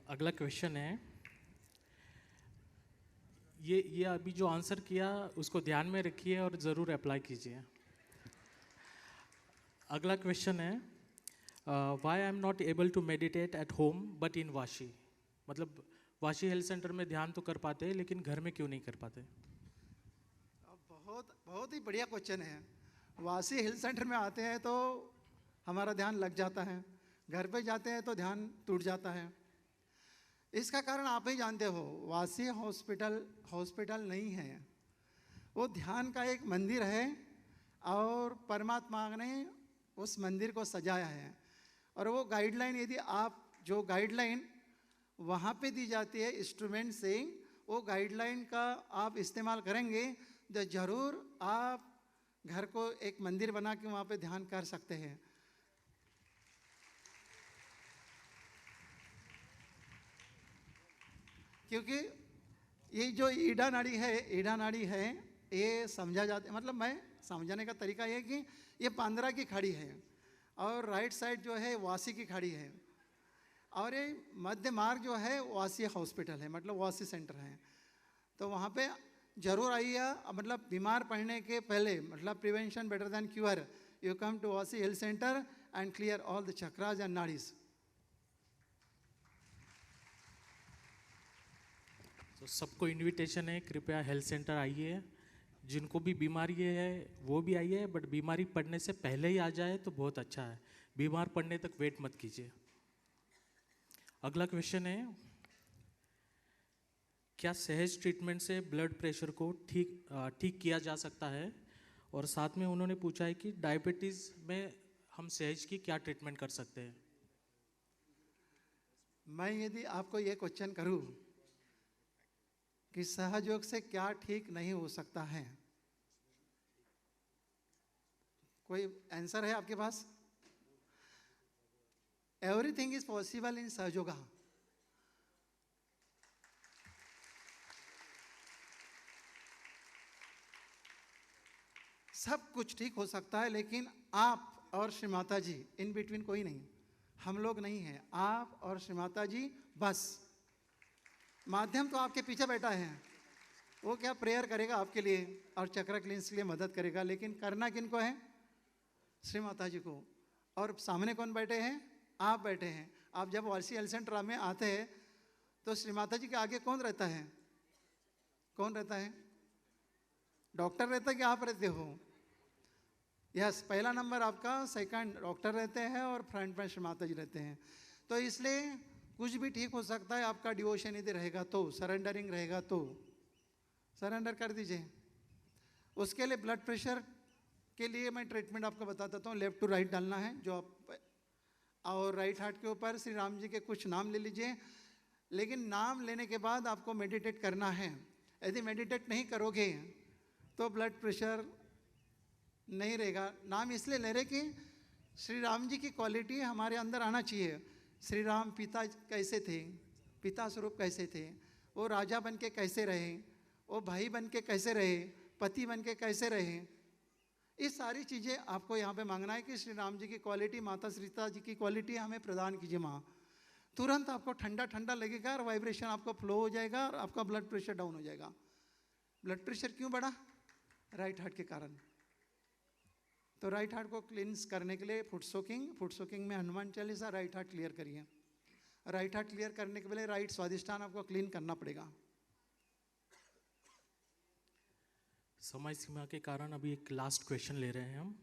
Speaker 11: अगला क्वेश्चन है, ये अभी जो आंसर किया उसको ध्यान में रखिए और ज़रूर अप्लाई कीजिए। अगला क्वेश्चन है, why I am not able to meditate at home but in Vashi. मतलब वाशी हेल्थ सेंटर में ध्यान तो कर पाते हैं लेकिन घर में क्यों नहीं कर पाते?
Speaker 2: बहुत ही बढ़िया क्वेश्चन है। वाशी हेल्थ सेंटर में आते हैं तो हमारा ध्यान लग जाता है, घर पे जाते हैं तो ध्यान टूट जाता है। इसका कारण आप ही जानते हो, वाशी हॉस्पिटल नहीं है, वो ध्यान का एक मंदिर है और परमात्मा ने उस मंदिर को सजाया है। और वो गाइडलाइन, यदि आप जो गाइडलाइन वहाँ पे दी जाती है इंस्ट्रूमेंट से, वो गाइडलाइन का आप इस्तेमाल करेंगे तो ज़रूर आप घर को एक मंदिर बना के वहाँ पे ध्यान कर सकते हैं। क्योंकि ये जो ईडा नाड़ी है ये समझा जाता है, मतलब मैं समझाने का तरीका ये है कि ये 15 की खाड़ी है और राइट साइड जो है वासी की खाड़ी है और ये मध्य मार्ग जो है वासी हॉस्पिटल है, मतलब वासी सेंटर है। तो वहाँ पे जरूर आइए, मतलब बीमार पड़ने के पहले, मतलब prevention better than cure. You come to Vashi health centre and clear all the chakras and nadis.
Speaker 11: तो सबको इनविटेशन है, कृपया हेल्थ सेंटर आइए। जिनको भी बीमारी है वो भी आइए, बट बीमारी पड़ने से पहले ही आ जाए तो बहुत अच्छा है। बीमार पड़ने तक वेट मत कीजिए। अगला क्वेश्चन है, क्या सहज ट्रीटमेंट से ब्लड प्रेशर को ठीक किया जा सकता है? और साथ में उन्होंने पूछा है कि डायबिटीज़ में हम सहज की क्या ट्रीटमेंट कर सकते हैं?
Speaker 2: मैं यदि आपको ये क्वेश्चन करूं कि सहयोग से क्या ठीक नहीं हो सकता है, कोई आंसर है आपके पास? एवरीथिंग इज पॉसिबल इन सहयोगा। सब कुछ ठीक हो सकता है, लेकिन आप और श्री माता जी, इन बिटवीन कोई नहीं, हम लोग नहीं हैं, आप और श्री माता जी बस। माध्यम तो आपके पीछे बैठा है, वो क्या प्रेयर करेगा आपके लिए और चक्र क्लींस के लिए मदद करेगा, लेकिन करना किनको है? श्री माता जी को। और सामने कौन बैठे हैं? आप बैठे हैं। आप जब वालसी हेल्थ सेंटर में आते हैं तो श्री माता जी के आगे कौन रहता है? कौन रहता है? डॉक्टर रहता है कि आप रहते हो? यस, पहला नंबर आपका, सेकंड डॉक्टर रहते हैं और फ्रंट में श्री माता जी रहते हैं। तो इसलिए कुछ भी ठीक हो सकता है, आपका डिवोशन यदि रहेगा तो, सरेंडरिंग रहेगा तो सरेंडर कर दीजिए। उसके लिए ब्लड प्रेशर के लिए मैं ट्रीटमेंट आपको बता देता हूँ। लेफ्ट टू राइट डालना है जो आप, और राइट हार्ट के ऊपर श्री राम जी के कुछ नाम ले लीजिए, लेकिन नाम लेने के बाद आपको मेडिटेट करना है। यदि मेडिटेट नहीं करोगे तो ब्लड प्रेशर नहीं रहेगा। नाम इसलिए ले रहे कि श्री राम जी की क्वालिटी हमारे अंदर आना चाहिए। श्री राम पिता कैसे थे, पिता स्वरूप कैसे थे, वो राजा बन के कैसे रहे, वो भाई बन के कैसे रहे, पति बन के कैसे रहे, इस सारी चीज़ें आपको यहाँ पे मांगना है कि श्री राम जी की क्वालिटी, माता सीता जी की क्वालिटी हमें प्रदान कीजिए माँ। तुरंत आपको ठंडा ठंडा लगेगा और वाइब्रेशन आपको फ्लो हो जाएगा और आपका ब्लड प्रेशर डाउन हो जाएगा। ब्लड प्रेशर क्यों बढ़ा? राइट हार्ट के कारण। तो राइट हार्ट को क्लींस करने के लिए फुट सोकिंग में Hanuman Chalisa, right heart clear करिए। राइट हार्ट क्लियर करने के लिए राइट स्वादिष्टान आपको क्लीन करना पड़ेगा।
Speaker 11: समय सीमा के कारण अभी एक लास्ट क्वेश्चन ले रहे हैं हम।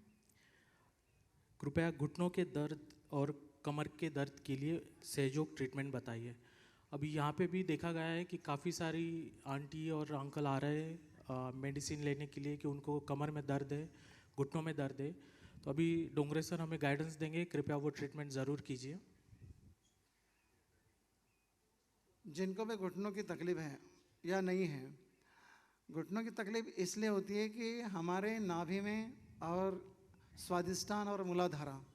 Speaker 11: कृपया घुटनों के दर्द और कमर के दर्द के लिए सहयोग ट्रीटमेंट बताइए। अभी यहाँ पे भी देखा गया है कि काफ़ी सारी आंटी और अंकल आ रहे हैं मेडिसिन लेने के लिए कि उनको कमर में दर्द है, घुटनों में दर्द है। तो अभी डोंगरे सर हमें गाइडेंस देंगे, कृपया वो ट्रीटमेंट ज़रूर कीजिए।
Speaker 2: जिनको भी घुटनों की तकलीफ है या नहीं है, घुटनों की तकलीफ इसलिए होती है कि हमारे नाभि में और स्वादिष्टान और मूलाधारा,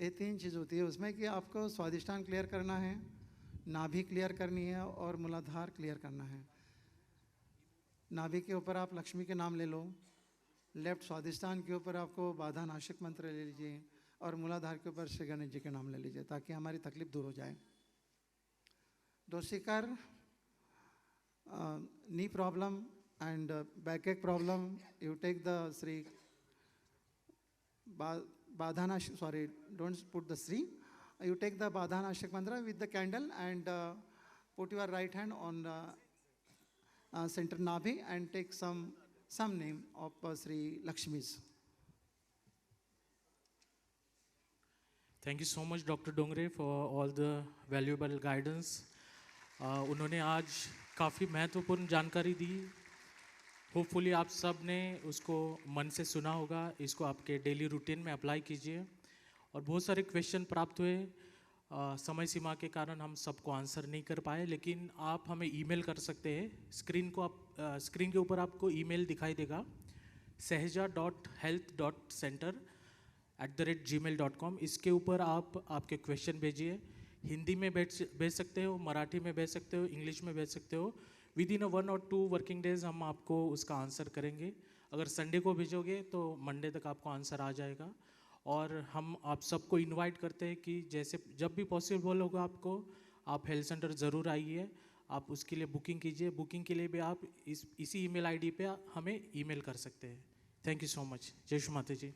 Speaker 2: ये तीन चीज़ होती है उसमें कि आपको स्वादिष्टान क्लियर करना है, नाभि क्लियर करनी है और मूलाधार क्लियर करना है। नाभि के ऊपर आप लक्ष्मी के नाम ले लो, लेफ्ट स्वादिष्टान के ऊपर आपको बाधा नाशक मंत्र ले लीजिए और मूलाधार के ऊपर श्री गणेश जी के नाम ले लीजिए ताकि हमारी तकलीफ दूर हो जाए। दोषिकर knee problem and backache problem, you take the Sri Badhanashak, sorry, don't put the Sri, you take the Badhanashak mantra with the candle and put your right hand on the center Nabhi and take some name of Sri Lakshmi's.
Speaker 11: Thank you so much Dr. Dongre for all the valuable guidance. उन्होंने आज काफ़ी महत्वपूर्ण जानकारी दी। Hopefully आप सब ने उसको मन से सुना होगा, इसको आपके डेली रूटीन में अप्लाई कीजिए। और बहुत सारे क्वेश्चन प्राप्त हुए, समय सीमा के कारण हम सबको आंसर नहीं कर पाए, लेकिन आप हमें ईमेल कर सकते हैं। स्क्रीन के ऊपर आपको ईमेल दिखाई देगा, sahaja.health.center@gmail.com। इसके ऊपर आप आपके क्वेश्चन भेजिए। हिंदी में भेज सकते हो, मराठी में भेज सकते हो, इंग्लिश में भेज सकते हो। विदिन 1 और 2 वर्किंग डेज हम आपको उसका आंसर करेंगे। अगर संडे को भेजोगे तो मंडे तक आपको आंसर आ जाएगा। और हम आप सबको इनवाइट करते हैं कि जैसे जब भी पॉसिबल होगा आपको, आप हेल्थ सेंटर ज़रूर आइए। आप उसके लिए बुकिंग कीजिए। बुकिंग के लिए भी आप इसी ईमेल आईडी पे हमें ईमेल कर सकते हैं। Thank you so much. जय श्री माता जी।